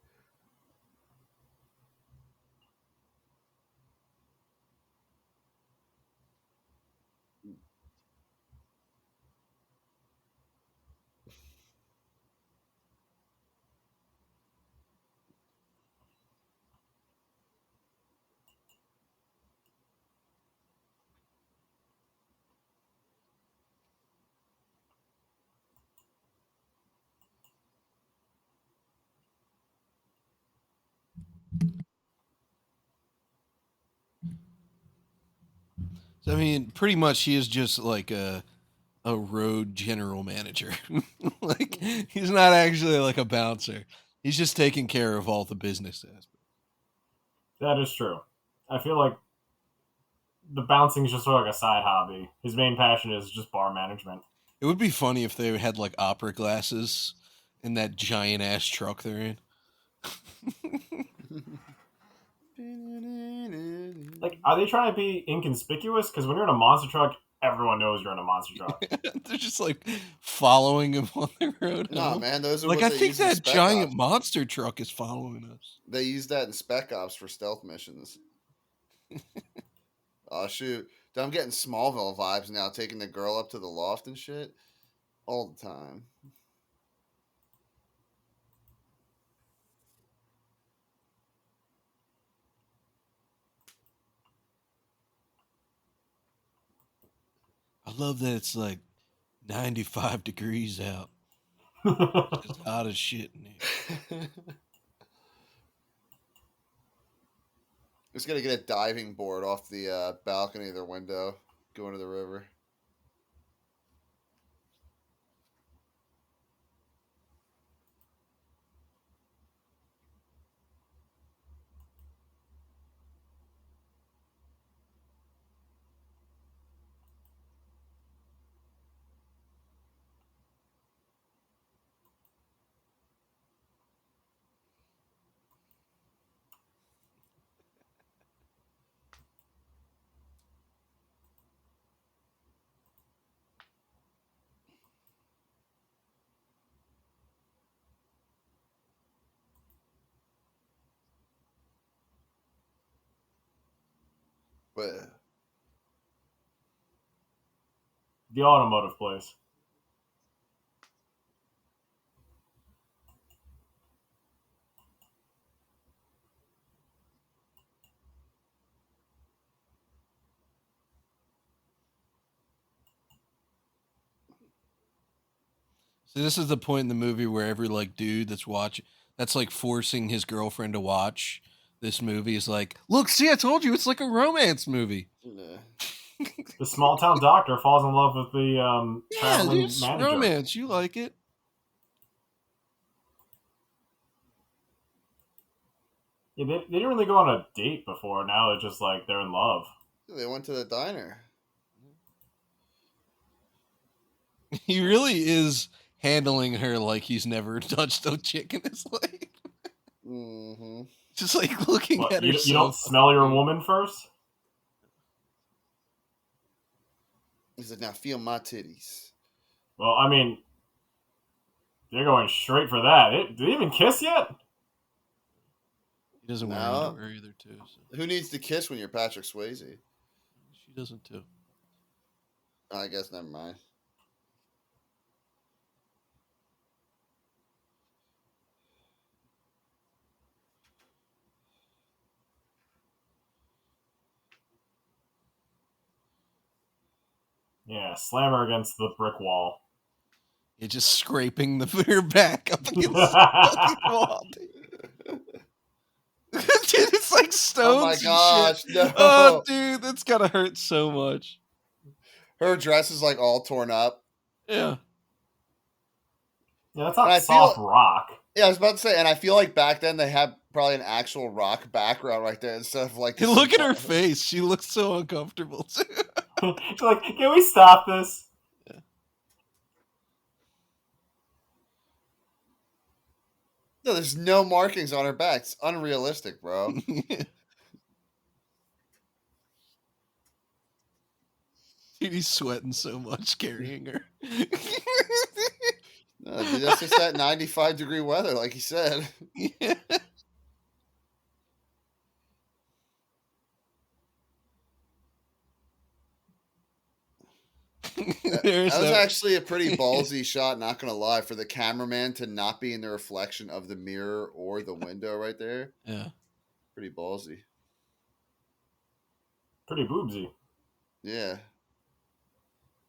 So, I mean, pretty much he is just like a road general manager. Like, he's not actually like a bouncer. He's just taking care of all the business aspects. That is true. I feel like the bouncing is just sort of like a side hobby. His main passion is just bar management. It would be funny if they had like opera glasses in that giant ass truck they're in. Like, are they trying to be inconspicuous? Because when you're in a monster truck, everyone knows you're in a monster truck. They're just like following him on the road. Nah, home. man, those are Like, what I they think use in that Spec giant Ops. monster truck is following us. They use that in Spec Ops for stealth missions. Oh shoot, dude, I'm getting Smallville vibes now. Taking the girl up to the loft and shit all the time. I love that it's like 95 degrees out. It's hot as shit in here. Just gotta get a diving board off the balcony of their window, go into the river. But The automotive place. So this is the point in the movie where every like dude that's like forcing his girlfriend to watch this movie is like, look, see, I told you it's like a romance movie. The small town doctor falls in love with the Yeah, traveling dude, it's manager. romance. You like it? Yeah, they didn't really go on a date before. Now it's just like they're in love. they went to the diner. He really is handling her like he's never touched a chick in his life. Mm-hmm. Just like looking What, at her. you don't smell your woman first? He said, "Now feel my titties." Well, I mean, they're going straight for that. Did they even kiss yet? He doesn't wear No. underwear either, too. So. Who needs to kiss when you're Patrick Swayze? She doesn't, too. I guess never mind. Yeah, slam her against the brick wall. You're just scraping her back up against the fucking wall, dude. Dude, it's like stones. Oh my gosh, and shit. no. Oh, dude, that's gotta hurt so much. Her dress is like all torn up. Yeah. Yeah, that's not soft rock. Yeah, I was about to say, and I feel like back then they had probably an actual rock background right there instead of like. Hey, look at her face. She looks so uncomfortable too. She's like, can we stop this? Yeah. No, there's no markings on her back. It's unrealistic, bro. Dude, he's sweating so much carrying her. No, dude, that's just that 95-degree weather, like he said. Yeah. That was actually a pretty ballsy shot, not gonna lie, for the cameraman to not be in the reflection of the mirror or the window right there. Yeah. Pretty ballsy. Pretty boobsy. Yeah.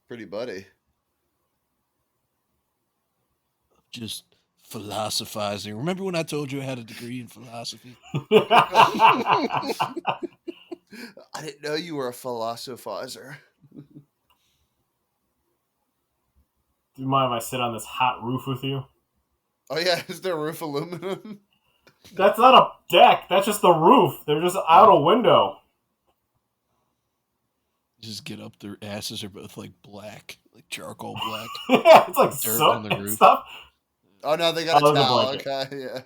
Pretty buddy. Just philosophizing. Remember when I told you I had a degree in philosophy? I didn't know you were a philosophizer. Do you mind if I sit on this hot roof with you? Oh yeah, is their roof aluminum? That's not a deck. That's just the roof. They're just out a window. Just get up. Their asses are both like black, like charcoal black. Yeah, it's like dirt soap on the and roof. stuff. Oh no, they got a there's a towel. blanket. Okay, yeah.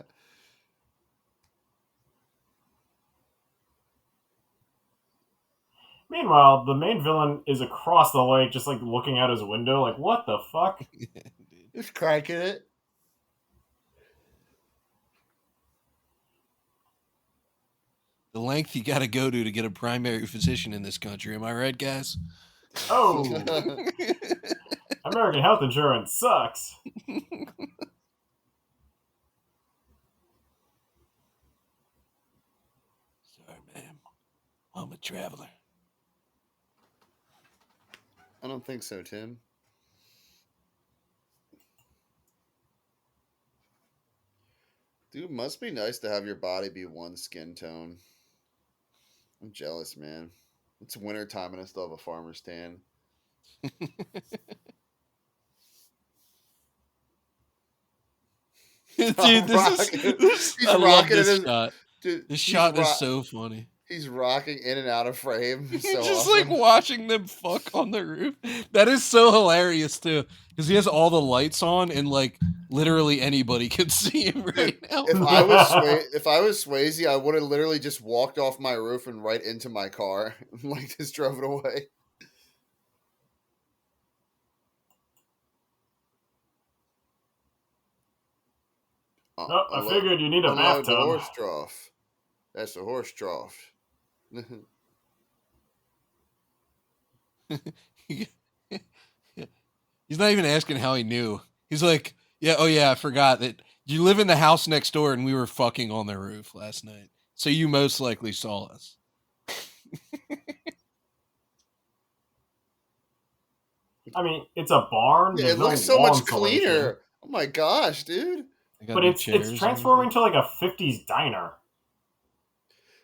Meanwhile, the main villain is across the lake, just like looking out his window, like, what the fuck? Just cranking it. The length you got to go to get a primary physician in this country. Am I right, guys? Oh, American health insurance sucks. Sorry, ma'am. I'm a traveler. I don't think so, Tim. Dude, it must be nice to have your body be one skin tone. I'm jealous, man. It's winter time and I still have a farmer's tan. Dude, this He's I love rocking this it. shot. Dude, This shot is so funny. He's rocking in and out of frame. So just awesome. like watching them fuck on the roof. That is so hilarious too, because he has all the lights on and like literally anybody could see him right now. If I was Swayze, I would have literally just walked off my roof and right into my car, like just drove it away. Oh, I figured you need a unload the bathtub. horse trough. That's the horse trough. He's not even asking how he knew. He's like, yeah, oh yeah, I forgot that you live in the house next door and we were fucking on the roof last night. So you most likely saw us. I mean, it's a barn. Yeah, it looks so much cleaner. Oh my gosh, dude. But it's transforming to like a 50s diner.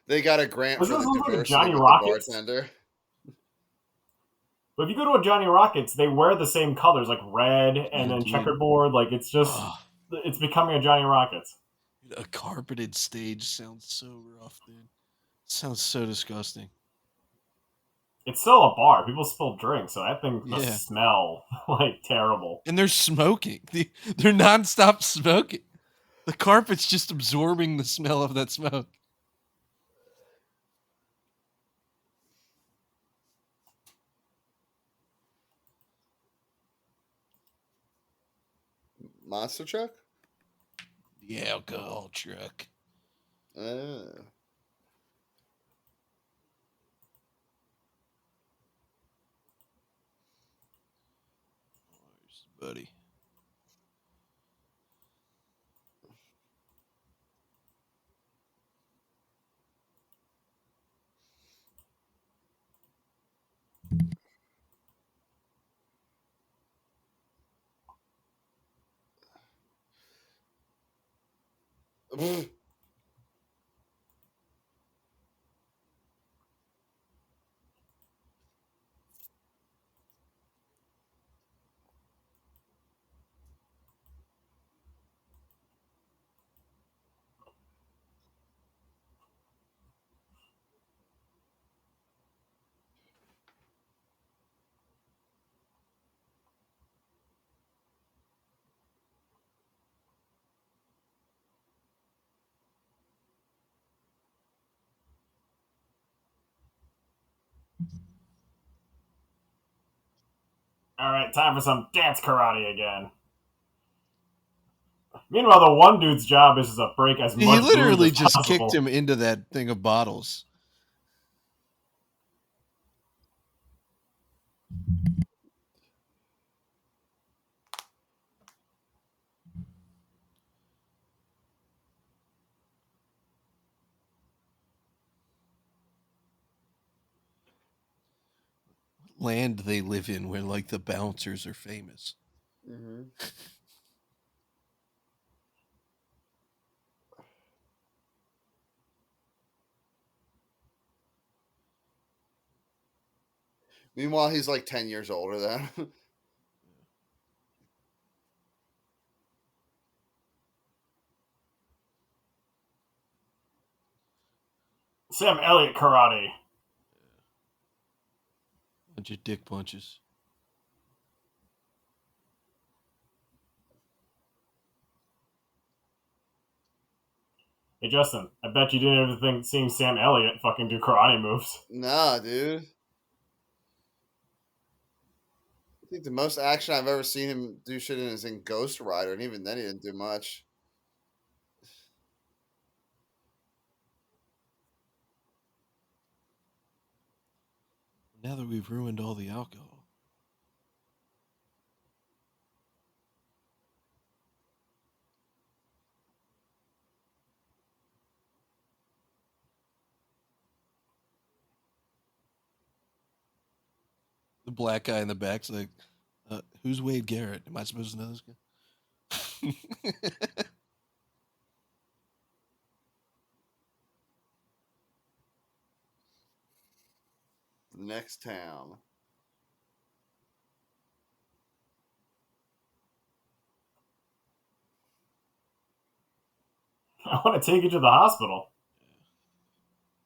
They got a grant for the diversity Johnny with Rockets? the bartender. But if you go to a Johnny Rockets, they wear the same colors, like red and then checkerboard. Like it's just, it's becoming a Johnny Rockets. A carpeted stage sounds so rough, dude. Sounds so disgusting. It's still a bar. People spill drinks, so that thing must Yeah. smell like terrible. And they're smoking. They're nonstop smoking. The carpet's just absorbing the smell of that smoke. Monster truck? The alcohol truck. Uh, Buddy. All right, time for some dance karate again. Meanwhile, the one dude's job is to break as He much booze literally as just kicked possible. him into that thing of bottles. What land they live in where like the bouncers are famous? mm-hmm. Meanwhile, he's like 10 years older than him. Sam Elliott karate. Bunch of dick punches. Hey Justin, I bet you didn't ever think seeing Sam Elliott fucking do karate moves. Nah, dude. I think the most action I've ever seen him do shit in is in Ghost Rider, and even then he didn't do much. Now that we've ruined all the alcohol. The black guy in the back's like, who's Wade Garrett? Am I supposed to know this guy? The next town. I want to take you to the hospital.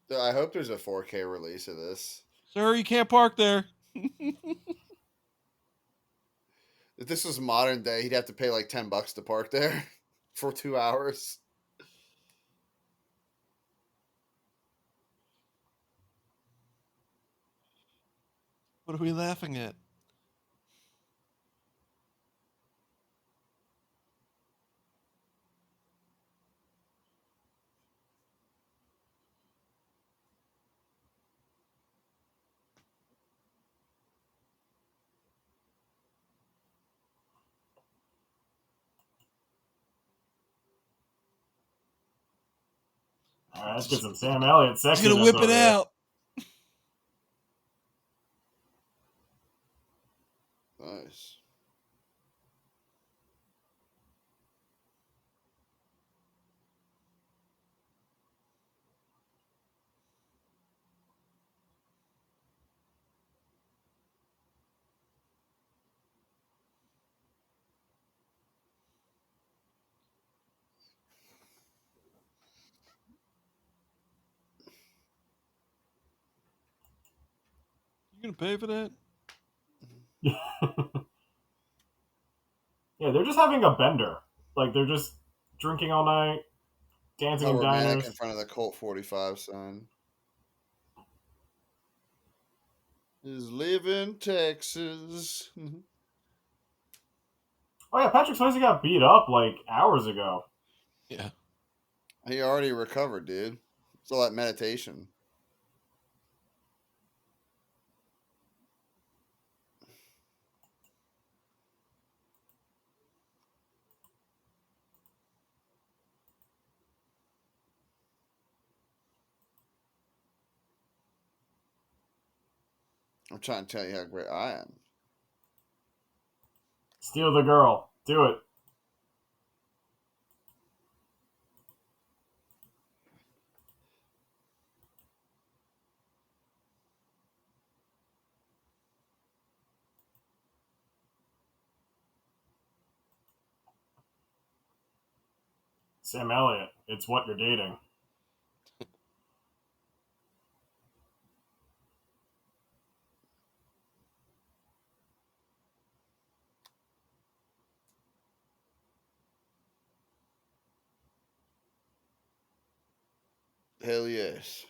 Dude, I hope there's a 4K release of this. Sir, you can't park there. If this was modern day, he'd have to pay like $10 to park there for 2 hours. What are we laughing at? All right, let's get some Sam Elliott He's sexiness gonna whip it over here. out. Nice. You gonna pay for that? Yeah, they're just having a bender. Like they're just drinking all night, dancing How in romantic in diners. front of the Colt 45 sign. Is live in Texas. Oh yeah, Patrick Swayze got beat up like hours ago. Yeah. He already recovered, dude. It's all that meditation. I'm trying to tell you how great I am. Steal the girl. Do it. Sam Elliott. It's what you're dating. Hell yes.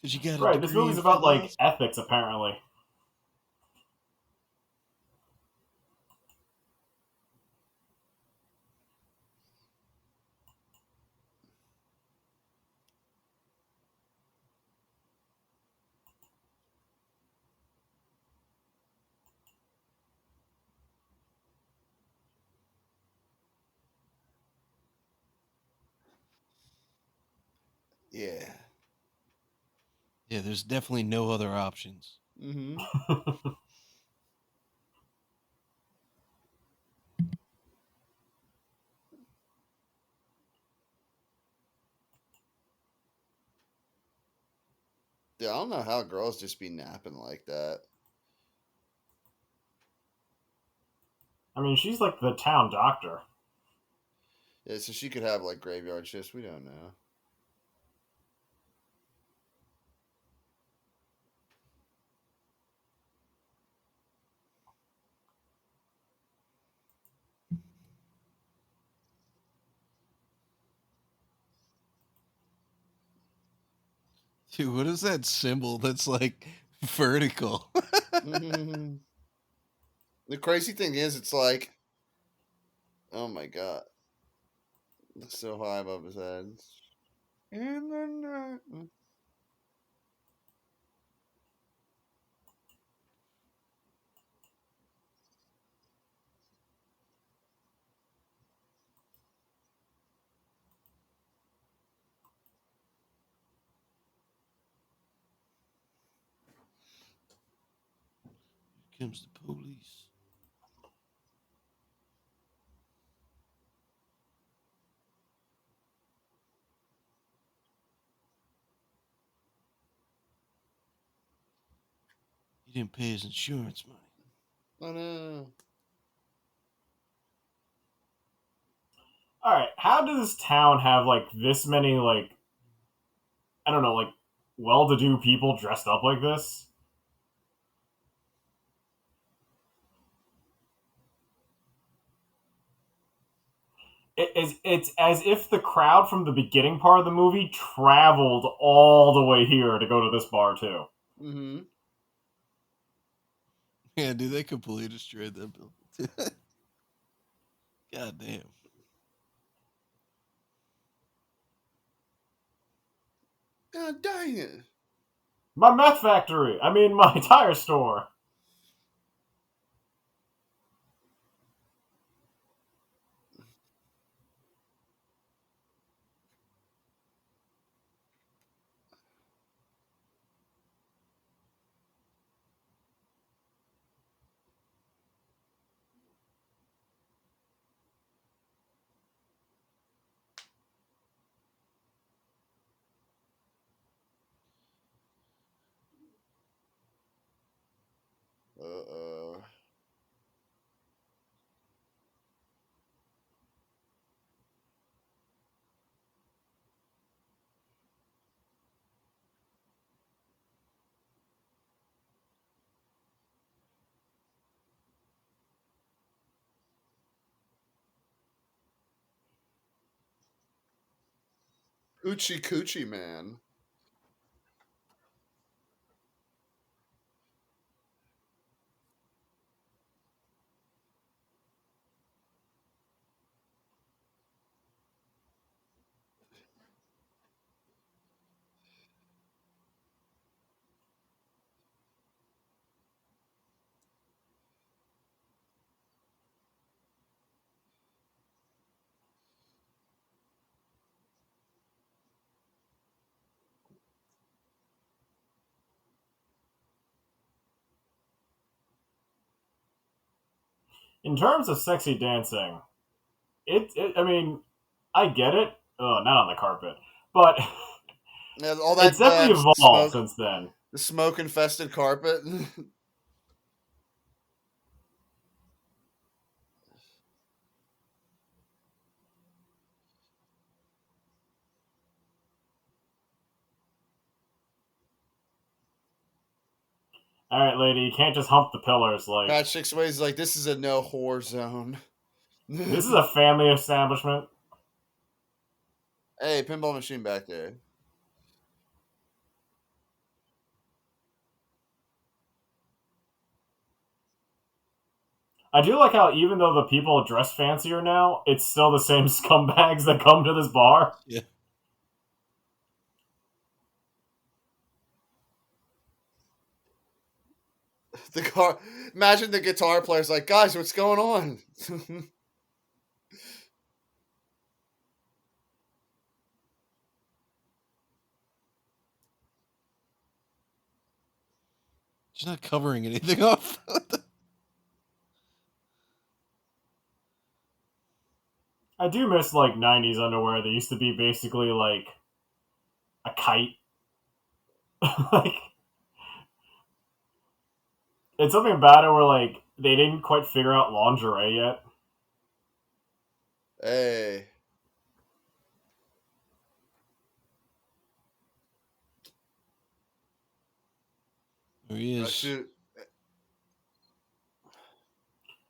Because you got a Right. This degree movie's in about like philosophy. ethics, apparently. Yeah. Yeah, there's definitely no other options. Mm-hmm. Dude, I don't know how girls just be napping like that. I mean, she's like the town doctor. Yeah, so she could have like graveyard shifts. We don't know. Dude, what is that symbol that's like vertical? Mm-hmm. The crazy thing is, it's like, oh my god, it's so high above his head. In the night. Here comes the police. He didn't pay his insurance money. Oh no. All right. How does this town have like this many like I don't know like well-to-do people dressed up like this? It's as if the crowd from the beginning part of the movie traveled all the way here to go to this bar too. Mm-hmm. Yeah, dude, they completely destroyed that building. God damn. God dang it. My meth factory. I mean, my tire store. Hoochie Coochie Man. In terms of sexy dancing, I mean, I get it. Oh, not on the carpet, but Yeah, all it's that definitely evolved smoke, since then. the smoke infested carpet. All right, lady, you can't just hump the pillars. Like, Patrick Swayze is like, this is a no whore zone. this is a family establishment. Hey, pinball machine back there. I do like how even though the people dress fancier now, it's still the same scumbags that come to this bar. Yeah. The car. Imagine the guitar player's like, guys, what's going on? She's not covering anything up. I do miss like '90s underwear. They used to be basically like a kite. Like, it's something about it where like they didn't quite figure out lingerie yet. Hey. There he Oh, is. shoot.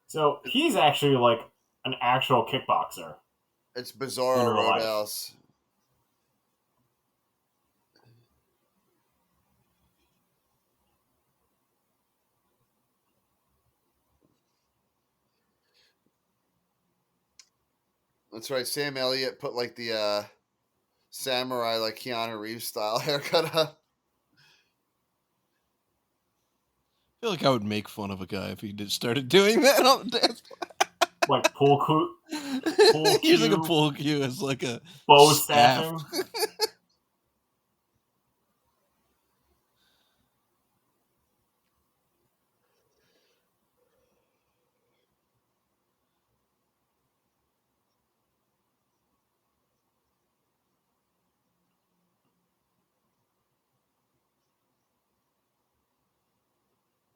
So he's actually like an actual kickboxer It's in Bizarro real life. Roadhouse. That's right. Sam Elliott put like the samurai, like Keanu Reeves style haircut up. I feel like I would make fun of a guy if he just started doing that on the dance Like pool floor. Using a cue, pool cue as like a bow staff. staffing.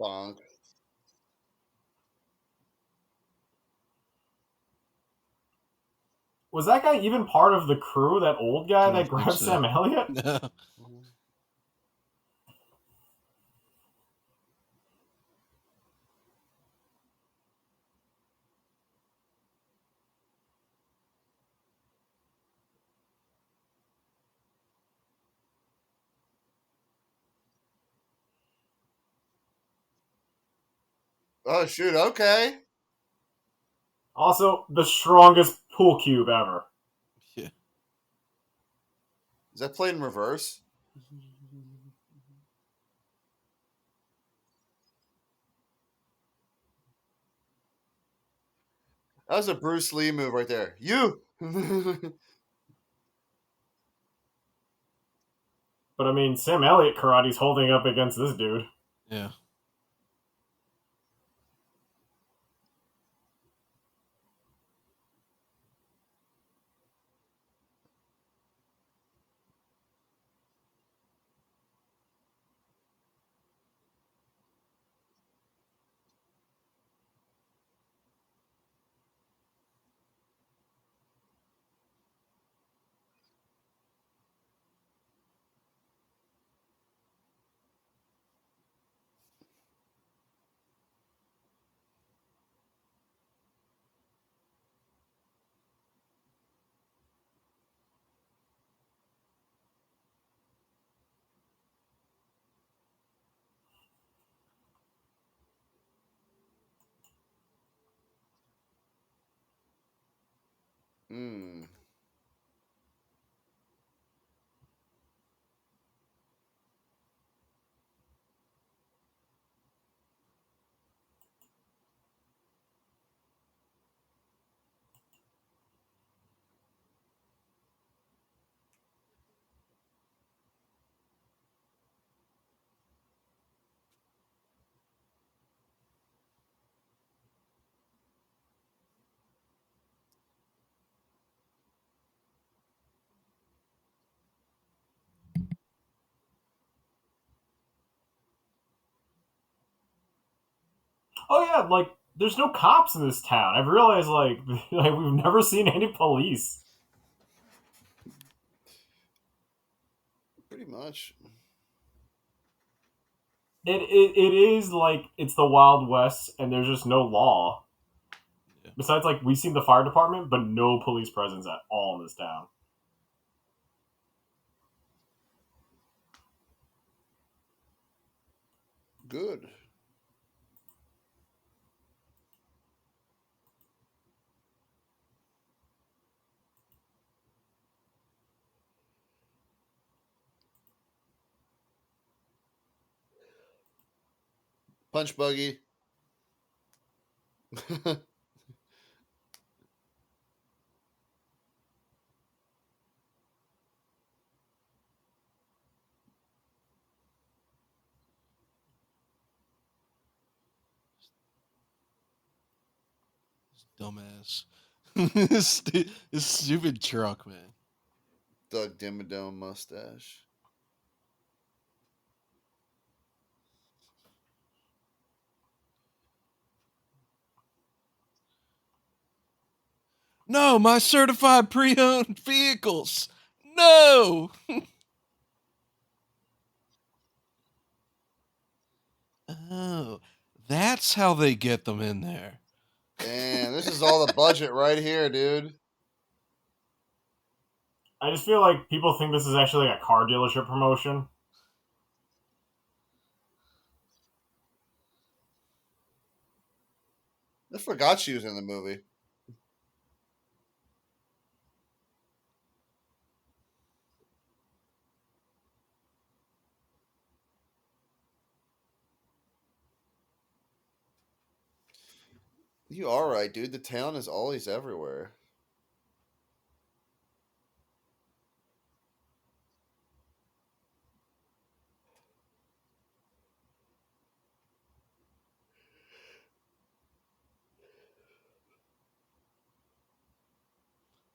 Bonk. Was that guy even part of the crew? That old guy I don't that think grabbed so. Sam Elliott? No. Oh, shoot. Okay. Also, the strongest pool cube ever. Yeah. Is that played in reverse? That was a Bruce Lee move right there. You. But I mean, Sam Elliott karate's holding up against this dude. Yeah. Hmm. Oh yeah, like there's no cops in this town. I've realized like we've never seen any police. Pretty much. It is like it's the Wild West and there's just no law. Yeah. Besides, like we've seen the fire department, but no police presence at all in this town. Good. Punch buggy. Dumbass. This stupid truck, man. Doug Dimmadome mustache. No, my certified pre-owned vehicles. No. Oh, that's how they get them in there. Damn, this is all the budget right here, dude. I just feel like people think this is actually like a car dealership promotion. I forgot she was in the movie. You are right, dude. The town is always everywhere.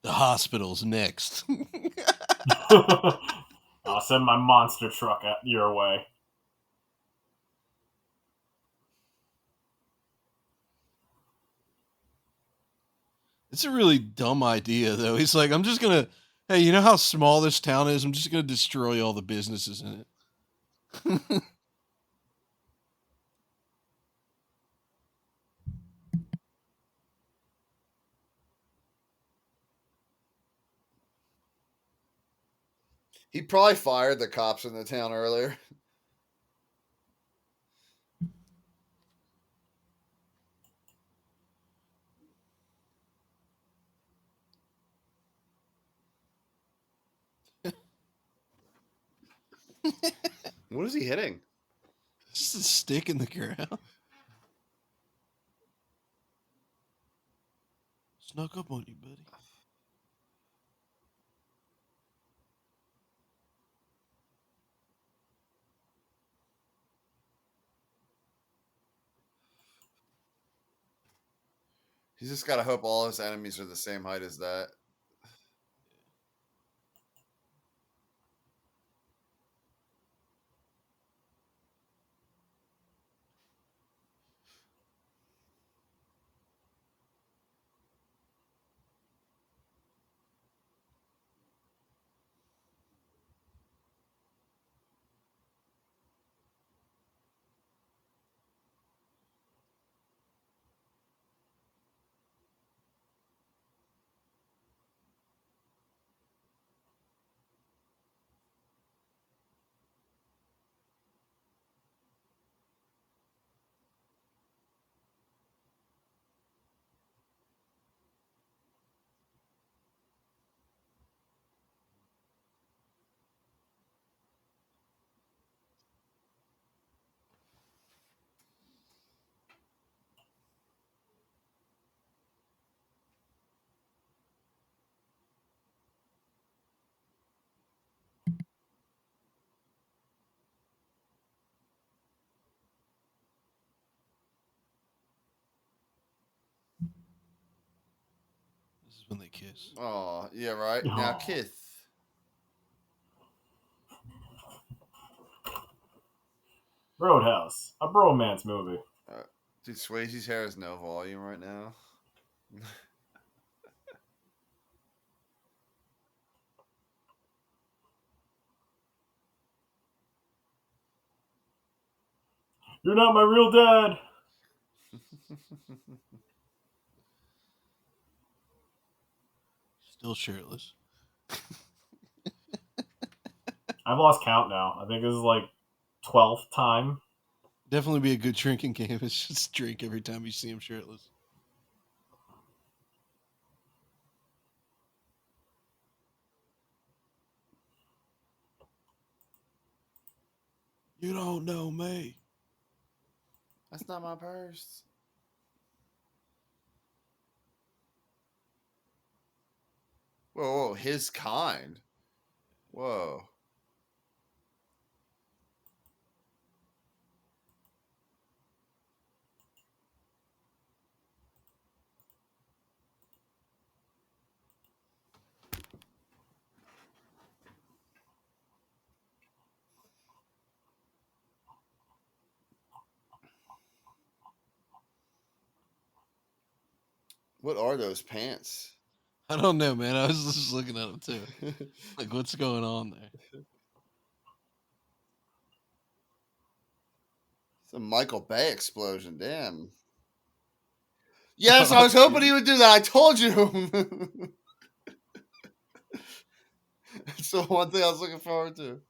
The hospital's next. I'll send my monster truck at your way. It's a really dumb idea, though. He's like, I'm just gonna. Hey, you know how small this town is? I'm just gonna destroy all the businesses in it. He probably fired the cops in the town earlier. What is he hitting? Just a stick in the ground. Snuck up on you, buddy. He's just got to hope all his enemies are the same height as that. when they kiss. Oh, yeah, right. Now, Oh. Kith. Roadhouse, a bromance movie. Dude, Swayze's hair has no volume right now. You're not my real dad. Still shirtless. I've lost count now. I think this is like 12th time. Definitely be a good drinking game. It's just drink every time you see him shirtless. You don't know me. That's not my purse. Whoa, his kind. Whoa. What are those pants? I don't know, man. I was just looking at him too. Like, what's going on there? It's a Michael Bay explosion. Damn. Yes, I was hoping he would do that. I told you. It's the one thing I was looking forward to.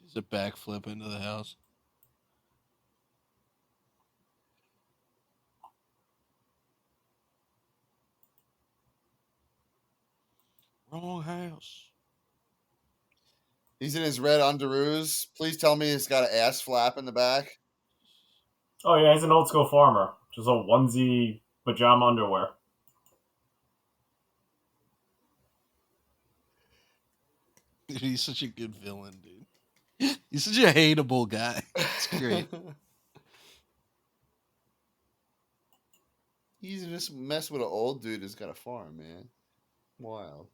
He's a backflip into the house. Wrong house. He's in his red underoos. Please tell me he's got an ass flap in the back. Oh yeah, he's an old school farmer. Just a onesie pajama underwear. Dude, he's such a good villain, dude. He's such a hateable guy. It's great. He's just mess with an old dude who's got a farm, man. Wild.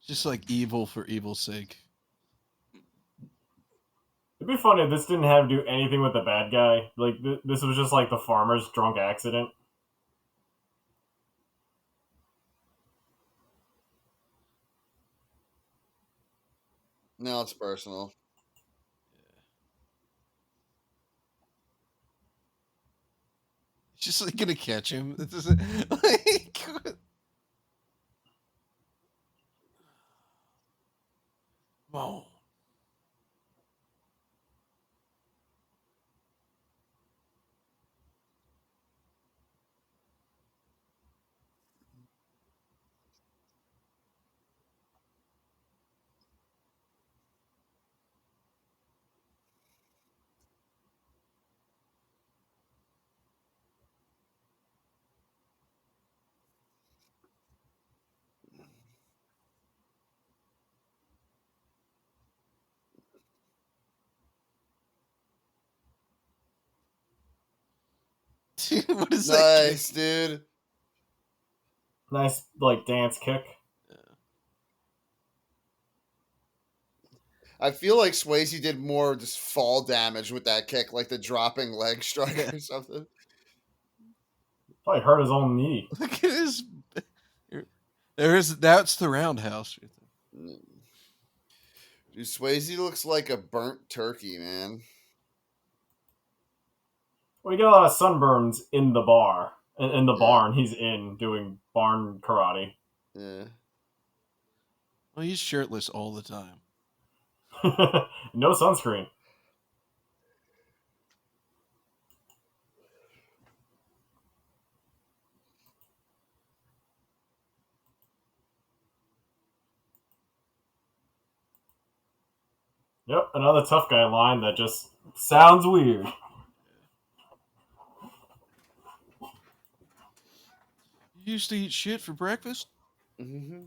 Just like evil for evil's sake. It'd be funny if this didn't have to do anything with the bad guy. Like this was just like the farmer's drunk accident. Now it's personal. He's just like gonna catch him. It doesn't like. Come on. Dude, what is that? Nice, dude. Nice like dance kick. I feel like Swayze did more just fall damage with that kick, like the dropping leg strike or something. Probably hurt his own knee. Look at his. That's the roundhouse. Dude, Swayze looks like a burnt turkey, man. Well, you get a lot of sunburns in the bar. In the Yeah. barn he's in doing barn karate. Yeah. Well, he's shirtless all the time. No sunscreen. Yep, another tough guy line that just sounds weird. You used to eat shit for breakfast? Mm-hmm.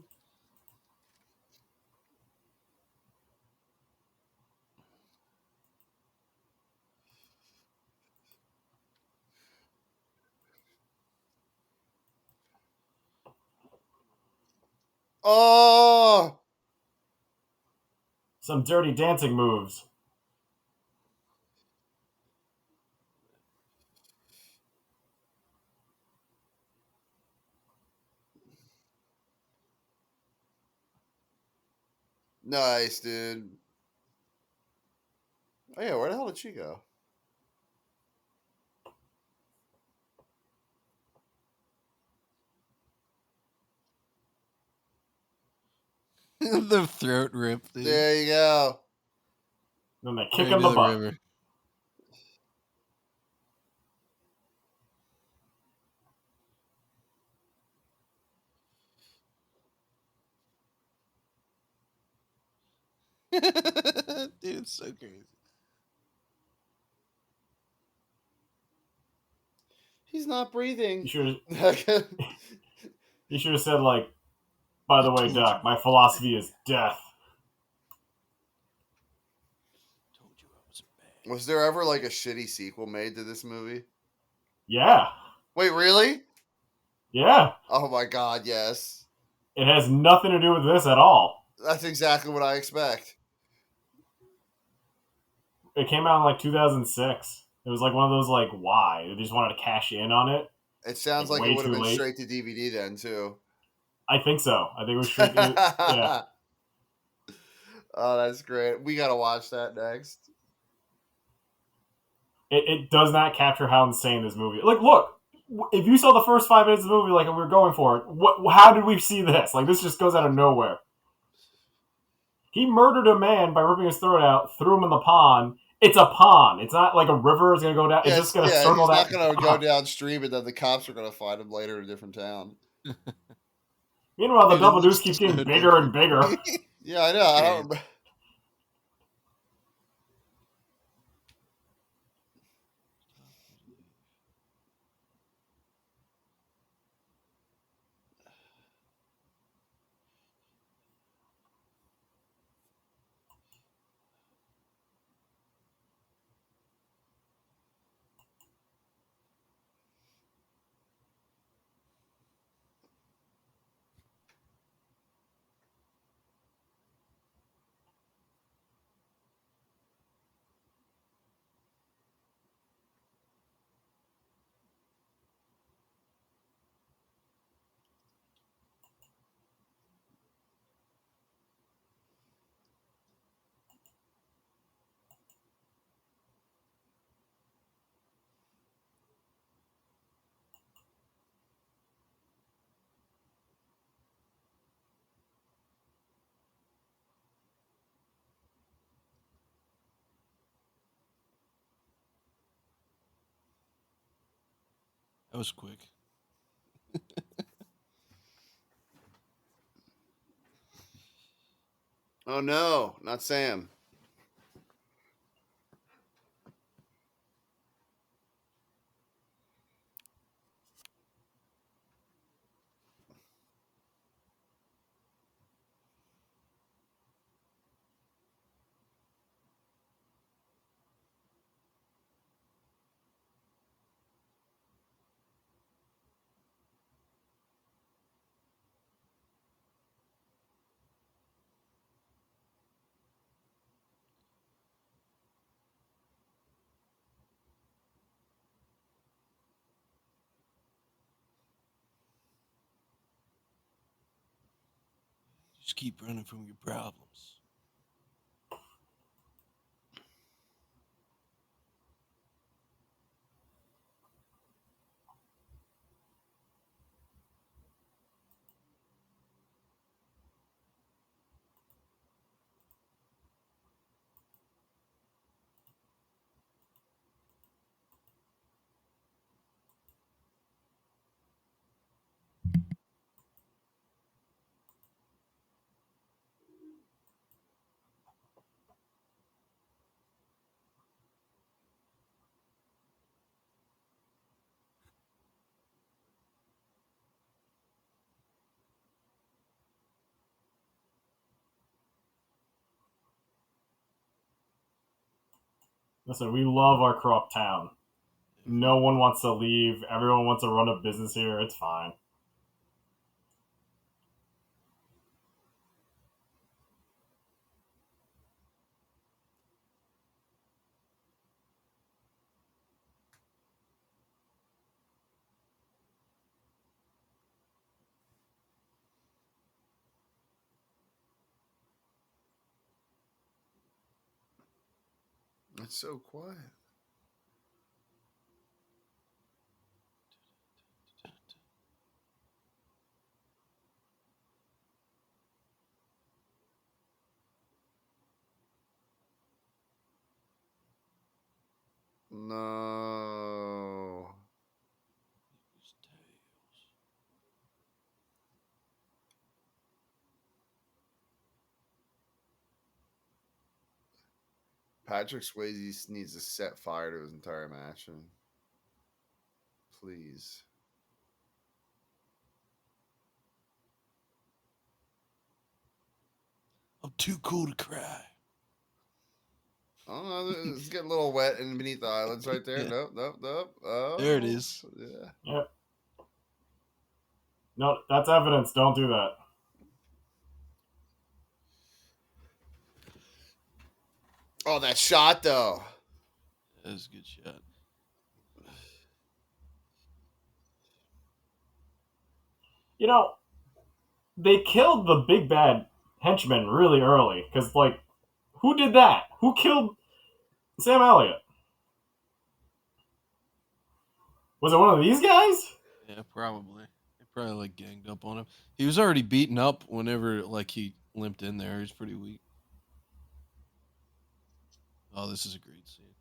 Oh, Some dirty dancing moves. nice, dude. Oh yeah, where the hell did she go? The throat rip, dude. There you go. Then they kick Right in the into butt. river. Dude, it's so crazy. He's not breathing. You should have said, like, by the way, Doc, my philosophy is death. Told you I was a bad. Was there ever like a shitty sequel made to this movie? Yeah. Wait, really? Yeah. Oh my god, yes. It has nothing to do with this at all. That's exactly what I expect. It came out in like 2006. It was like one of those, like, why? They just wanted to cash in on it. It sounds like it Way would have too been late. straight to DVD then too. I think so. I think it was straight. Yeah. Oh, that's great. We gotta watch that next. It does not capture how insane this movie. Like, look, if you saw the first 5 minutes of the movie, like, and we were going for it, how did we see this? Like, this just goes out of nowhere. He murdered a man by ripping his throat out, threw him in the pond. It's a pond. It's not like a river is going to go down. It's just going to circle he's that. not gonna go downstream, and then the cops are gonna find him later in a different town. Meanwhile, the Dude, Double it Deuce looks keeps so getting bigger and bigger. Yeah, I know. I don't remember. That was quick. Oh no, not Sam. Just keep running from your problems. Listen, we love our corrupt town. No one wants to leave. Everyone wants to run a business here. It's fine. it's so quiet. No. Patrick Swayze needs to set fire to his entire mansion. Please. I'm too cool to cry. Oh, it's getting a little wet and beneath the eyelids right there. Yeah. Nope. Oh, There it is. Yeah. Yep. No, that's evidence. Don't do that. Oh, that shot though. That was a good shot. You know, they killed the big bad henchman really early because, like, who did that? Who killed Sam Elliott? Was it one of these guys? Yeah, probably. They probably like ganged up on him. He was already beaten up whenever like he limped in there. He was pretty weak. Oh, this is a great scene.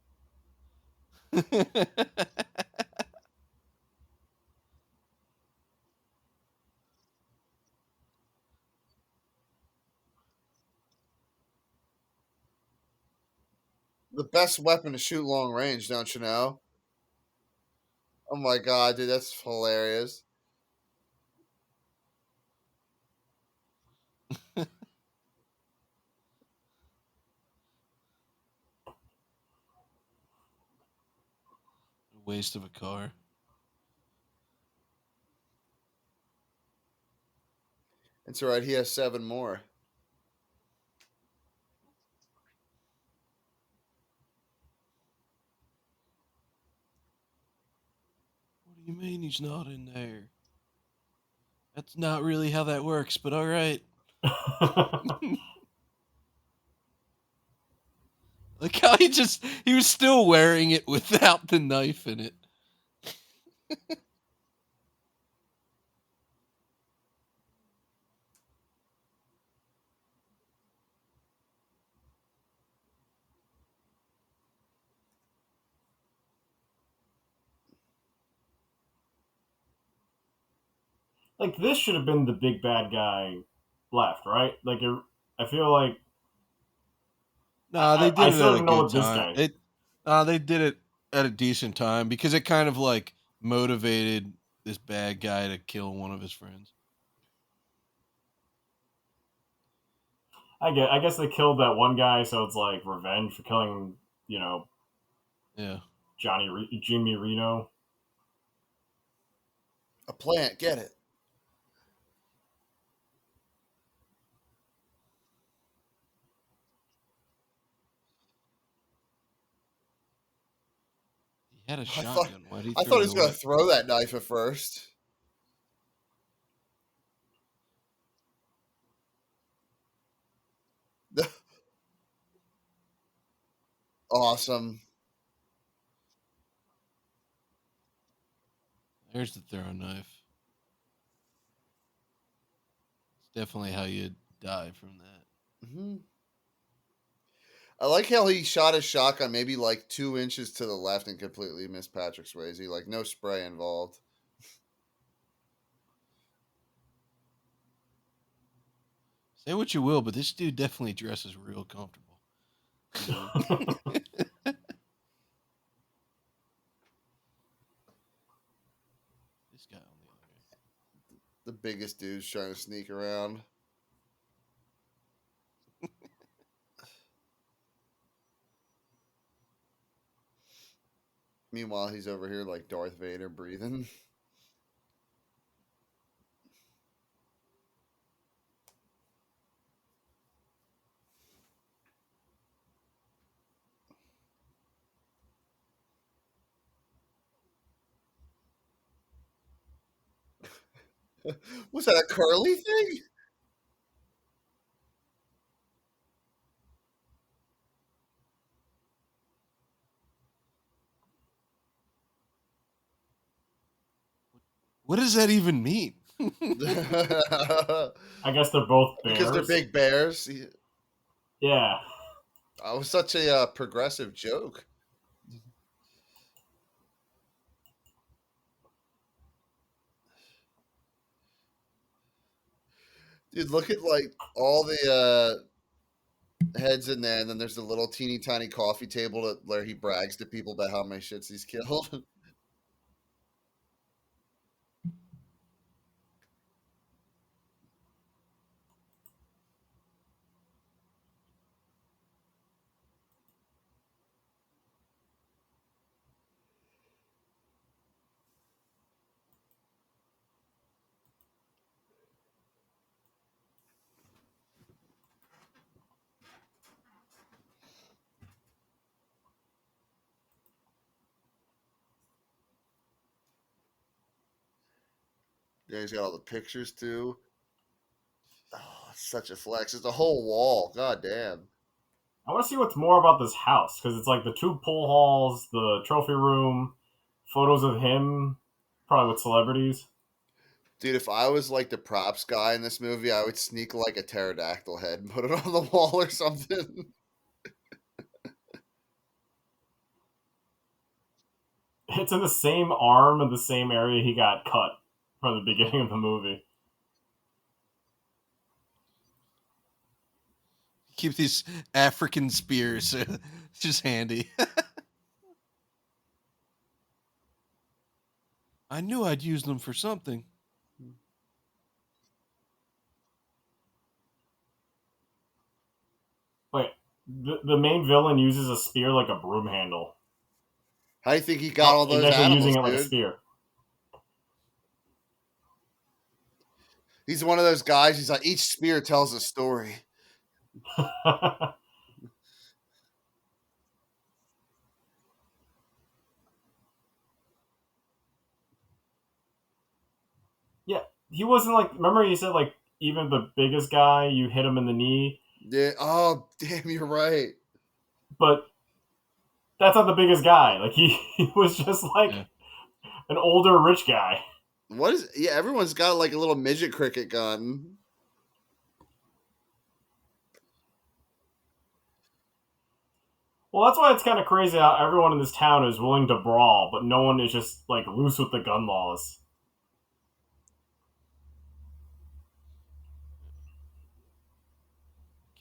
The best weapon to shoot long range, don't you know? Oh my god, dude, that's hilarious. Waste of a car. It's alright, he has 7 more. What do you mean he's not in there? That's not really how that works, but all right. Like how he was still wearing it without the knife in it. Like, this should have been the big bad guy left, right? Like, I feel like Nah, they I did it still at a don't know good what this time. guy. They did it at a decent time because it kind of like motivated this bad guy to kill one of his friends. I guess they killed that one guy, so it's like revenge for killing, you know, Yeah. Jimmy Reno. A plant, get it. He had a I thought, shotgun. Why did he I throw thought he it was going away? to throw that knife at first. Awesome. There's the throw knife. It's definitely how you die from that. Mm-hmm. I like how he shot his shotgun maybe like 2 inches to the left and completely missed Patrick Swayze. Like, no spray involved. Say what you will, but this dude definitely dresses real comfortable. This guy on the other hand. The biggest dude's trying to sneak around. Meanwhile, he's over here like Darth Vader breathing. Was that a curly thing? What does that even mean? I guess they're both bears. Because they're big bears. Yeah. That was such a progressive joke. Dude, look at like all the heads in there, and then there's the little teeny tiny coffee table where he brags to people about how many shits he's killed. Yeah, he's got all the pictures too. Oh, it's such a flex. It's a whole wall. God damn. I want to see what's more about this house because it's like the two pool halls, the trophy room, photos of him, probably with celebrities. Dude, if I was like the props guy in this movie, I would sneak like a pterodactyl head and put it on the wall or something. It's in the same arm and the same area he got cut from the beginning of the movie. Keep these African spears. It's just handy. I knew I'd use them for something. Wait, the main villain uses a spear like a broom handle. How do you think he got all He's those actually animals, using it like a dude? spear. He's one of those guys. He's like, each spear tells a story. Yeah, he wasn't like. Remember, he said like even the biggest guy, you hit him in the knee, Yeah. Oh, damn, you're right. but that's not the biggest guy. Like he was just like Yeah. an older rich guy. What is? Yeah, everyone's got like a little midget cricket gun. Well, that's why it's kind of crazy how everyone in this town is willing to brawl, but no one is just like loose with the gun laws.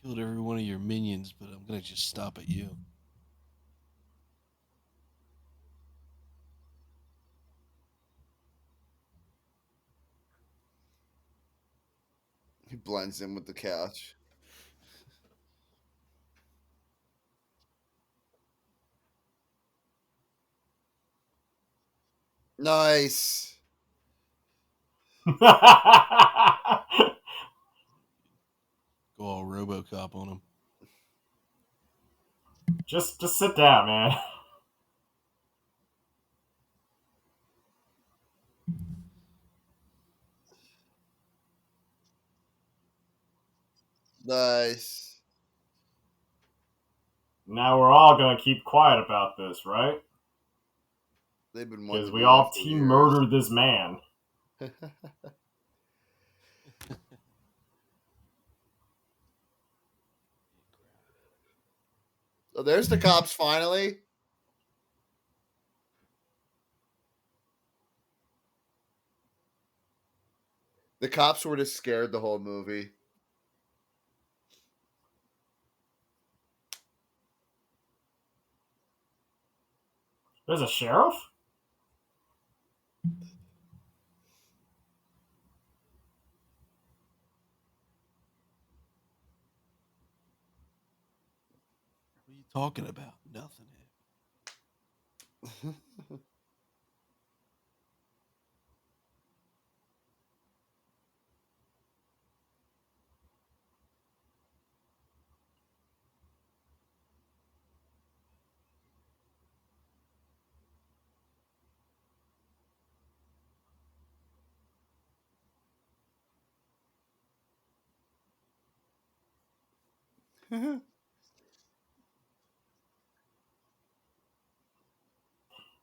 Killed every one of your minions, but I'm gonna just stop at you. He blends in with the couch. Nice. Go all RoboCop on him. just sit down, man. Nice. Now we're all gonna keep quiet about this, right? They've been wanting Because to we do that all for team years. murdered this man. So there's the cops finally. The cops were just scared the whole movie. There's a sheriff? What are you talking about? Nothing.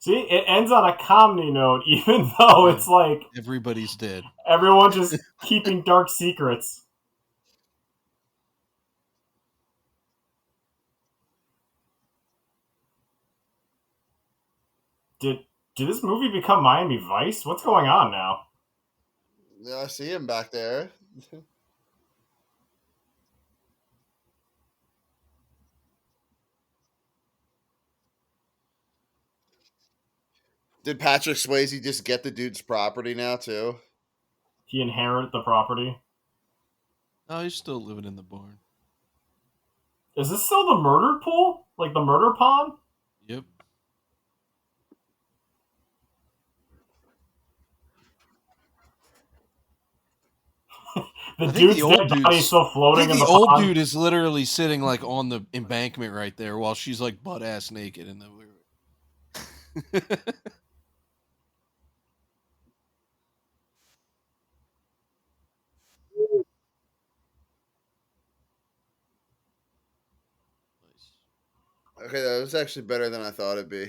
See, it ends on a comedy note, even though it's like everybody's dead. Everyone just keeping dark secrets. Did this movie become Miami Vice? What's going on now? Yeah, I see him back there. Did Patrick Swayze just get the dude's property now too? He inherit the property. Oh, he's still living in the barn. Is this still the murder pool? Like the murder pond? Yep. The dude's dead body is still floating in the old pond. dude is literally sitting like on the embankment right there while she's like butt ass naked in the. Okay, that was actually better than I thought it'd be.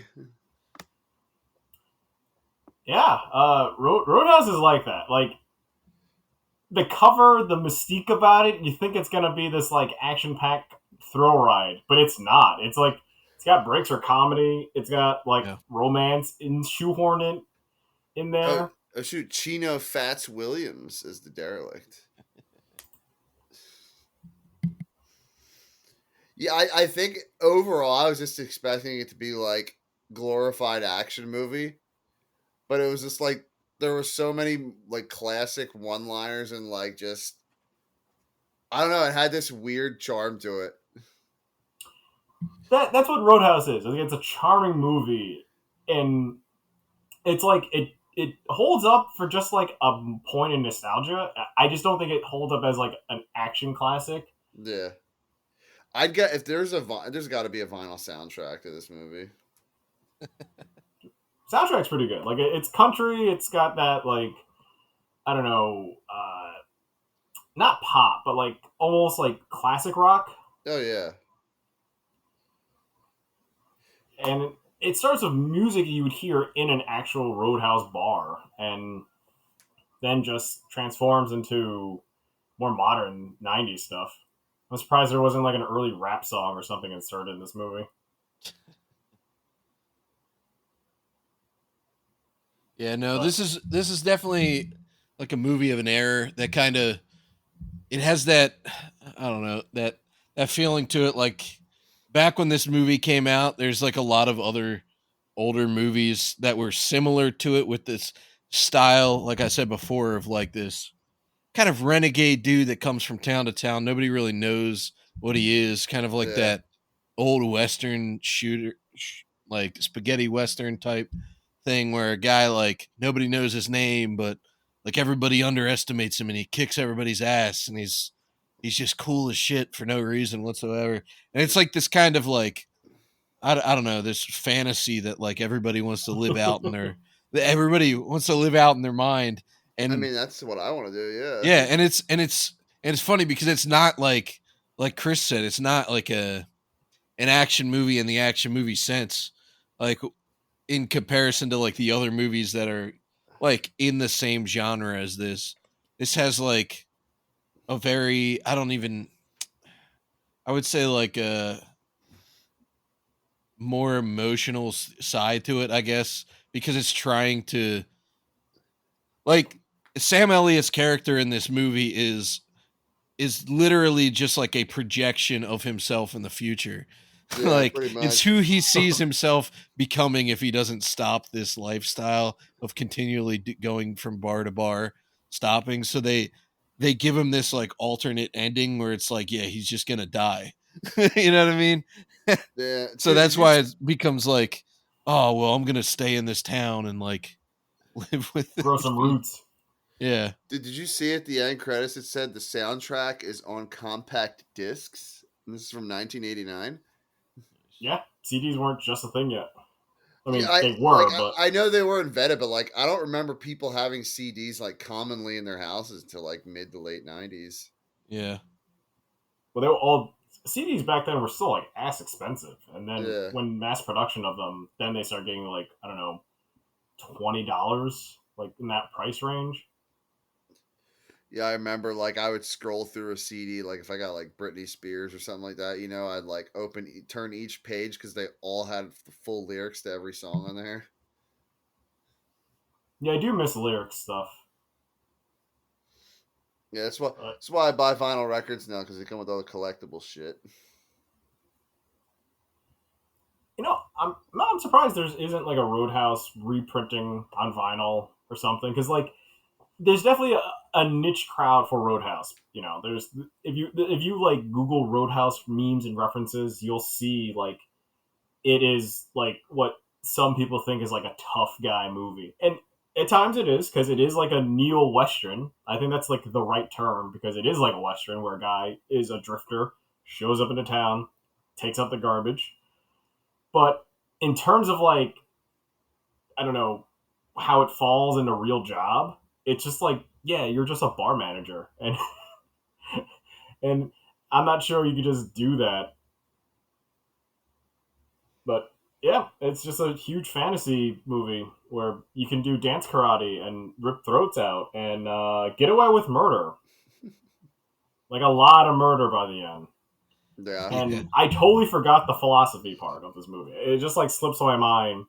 Yeah, Roadhouse is like that. Like the cover, the mystique about it, you think it's gonna be this like action-packed thrill ride, but it's not. It's like it's got breaks for comedy. It's got like romance in shoehorned in there. Oh shoot, Chino Fats Williams is the derelict. Yeah, I think overall I was just expecting it to be like glorified action movie, but it was just like there were so many like classic one-liners and like just I don't know, it had this weird charm to it. That's what Roadhouse is. I think it's a charming movie, and it's like it holds up for just like a point in nostalgia. I just don't think it holds up as like an action classic. Yeah. I'd get if there's got to be a vinyl soundtrack to this movie. Soundtrack's pretty good. Like it's country. It's got that like I don't know, not pop, but like almost like classic rock. Oh yeah. And it starts with music you would hear in an actual Roadhouse bar, and then just transforms into more modern '90s stuff. I'm surprised there wasn't like an early rap song or something inserted in this movie. Yeah, no, this is definitely like a movie of an era that kind of it has that I don't know that feeling to it. Like back when this movie came out, there's like a lot of other older movies that were similar to it with this style, like I said before, of like this kind of renegade dude that comes from town to town. Nobody really knows what he is. Kind of like that old Western shooter, like spaghetti Western type thing where a guy like nobody knows his name, but like everybody underestimates him and he kicks everybody's ass and he's just cool as shit for no reason whatsoever. And it's like this kind of like I don't know, this fantasy that like everybody wants to live out in their that everybody wants to live out in their mind. And I mean that's what I want to do, yeah. Yeah, and it's funny because it's not like Chris said, it's not like an action movie in the action movie sense. Like in comparison to like the other movies that are like in the same genre as this. This has like a very I would say like a more emotional side to it, I guess, because it's trying to like Sam Elliott's character in this movie is literally just like a projection of himself in the future. Yeah, like it's much. who he sees himself becoming if he doesn't stop this lifestyle of continually going from bar to bar, stopping. So they give him this like alternate ending where it's like, yeah, he's just gonna die. You know what I mean? Yeah. So that's why it becomes like, oh well, I'm gonna stay in this town and like live with grow some roots. Yeah. Did you see at the end credits it said the soundtrack is on compact discs? And this is from 1989. Yeah, CDs weren't just a thing yet. I mean, Yeah, they were, but I know they were invented, but like I don't remember people having CDs like commonly in their houses until like mid to late 90s. Yeah. well, they were all CDs back then were still like ass expensive, and then Yeah. when mass production of them, then they start getting like I don't know, $20, like in that price range. Yeah, I remember like I would scroll through a CD, like if I got like Britney Spears or something like that, I'd like turn each page because they all had the full lyrics to every song on there. Yeah, I do miss lyric stuff. Yeah, But that's why I buy vinyl records now because they come with all the collectible shit. I'm surprised there isn't like a Roadhouse reprinting on vinyl or something, because like there's definitely a niche crowd for Roadhouse. There's if you like Google Roadhouse memes and references, you'll see like it is like what some people think is like a tough guy movie, and at times it is, because it is like a neo western. I think that's like the right term, because it is like a western where a guy is a drifter, shows up in a town, takes out the garbage. But in terms of like, I don't know how it falls in a real job, it's just like, yeah, you're just a bar manager, and and I'm not sure you could just do that. But yeah, it's just a huge fantasy movie where you can do dance karate and rip throats out and get away with murder, like a lot of murder by the end. Yeah. Yeah. And I totally forgot the philosophy part of this movie. It just like slips my mind,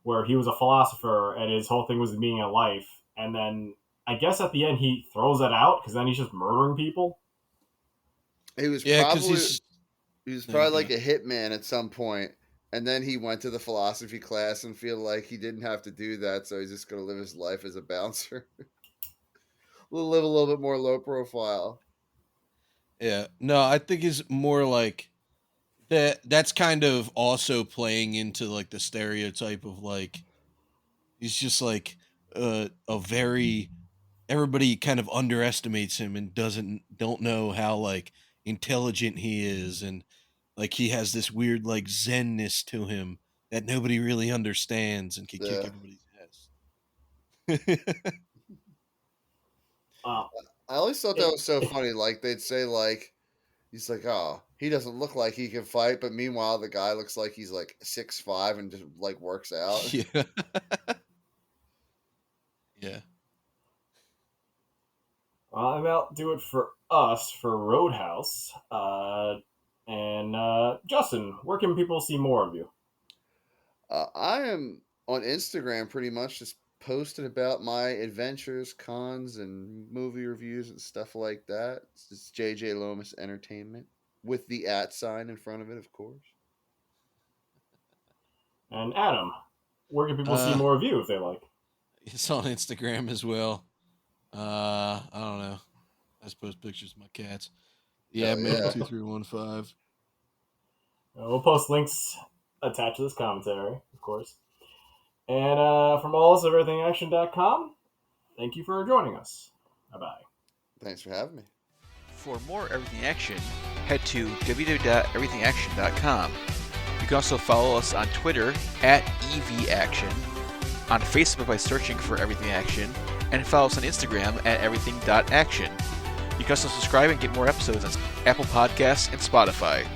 where he was a philosopher and his whole thing was the meaning of life. And then I guess at the end he throws that out because then he's just murdering people. He was Yeah, because probably he's he was there you probably go. like a hitman at some point, and then he went to the philosophy class and feel like he didn't have to do that, so he's just gonna live his life as a bouncer. Live a little bit more low profile. Yeah. No, I think it's more like that's kind of also playing into like the stereotype of like he's just like a very everybody kind of underestimates him and don't know how like intelligent he is, and like he has this weird like zenness to him that nobody really understands and can kick Yeah. everybody's ass. Uh, I always thought that it, was so funny. Like they'd say like he's like, oh, he doesn't look like he can fight, but meanwhile the guy looks like he's like 6'5" and just like works out. Yeah. Yeah. Well, that'll do it for us for Roadhouse. And Justin, where can people see more of you? I am on Instagram pretty much just posting about my adventures, cons, and movie reviews and stuff like that. It's just JJ Lomas Entertainment with the @ sign in front of it, of course. And Adam, where can people see Uh, more of you if they like? it's on Instagram as well. I don't know. I suppose pictures of my cats. Yeah, Hell yeah. mailto2315. We'll post links attached to this commentary, of course. And from all of us at everythingaction.com, thank you for joining us. Bye-bye. Thanks for having me. For more Everything Action, head to www.everythingaction.com. You can also follow us on Twitter @EVAction, on Facebook by searching for Everything Action, and follow us on Instagram @everything.action. You can also subscribe and get more episodes on Apple Podcasts and Spotify.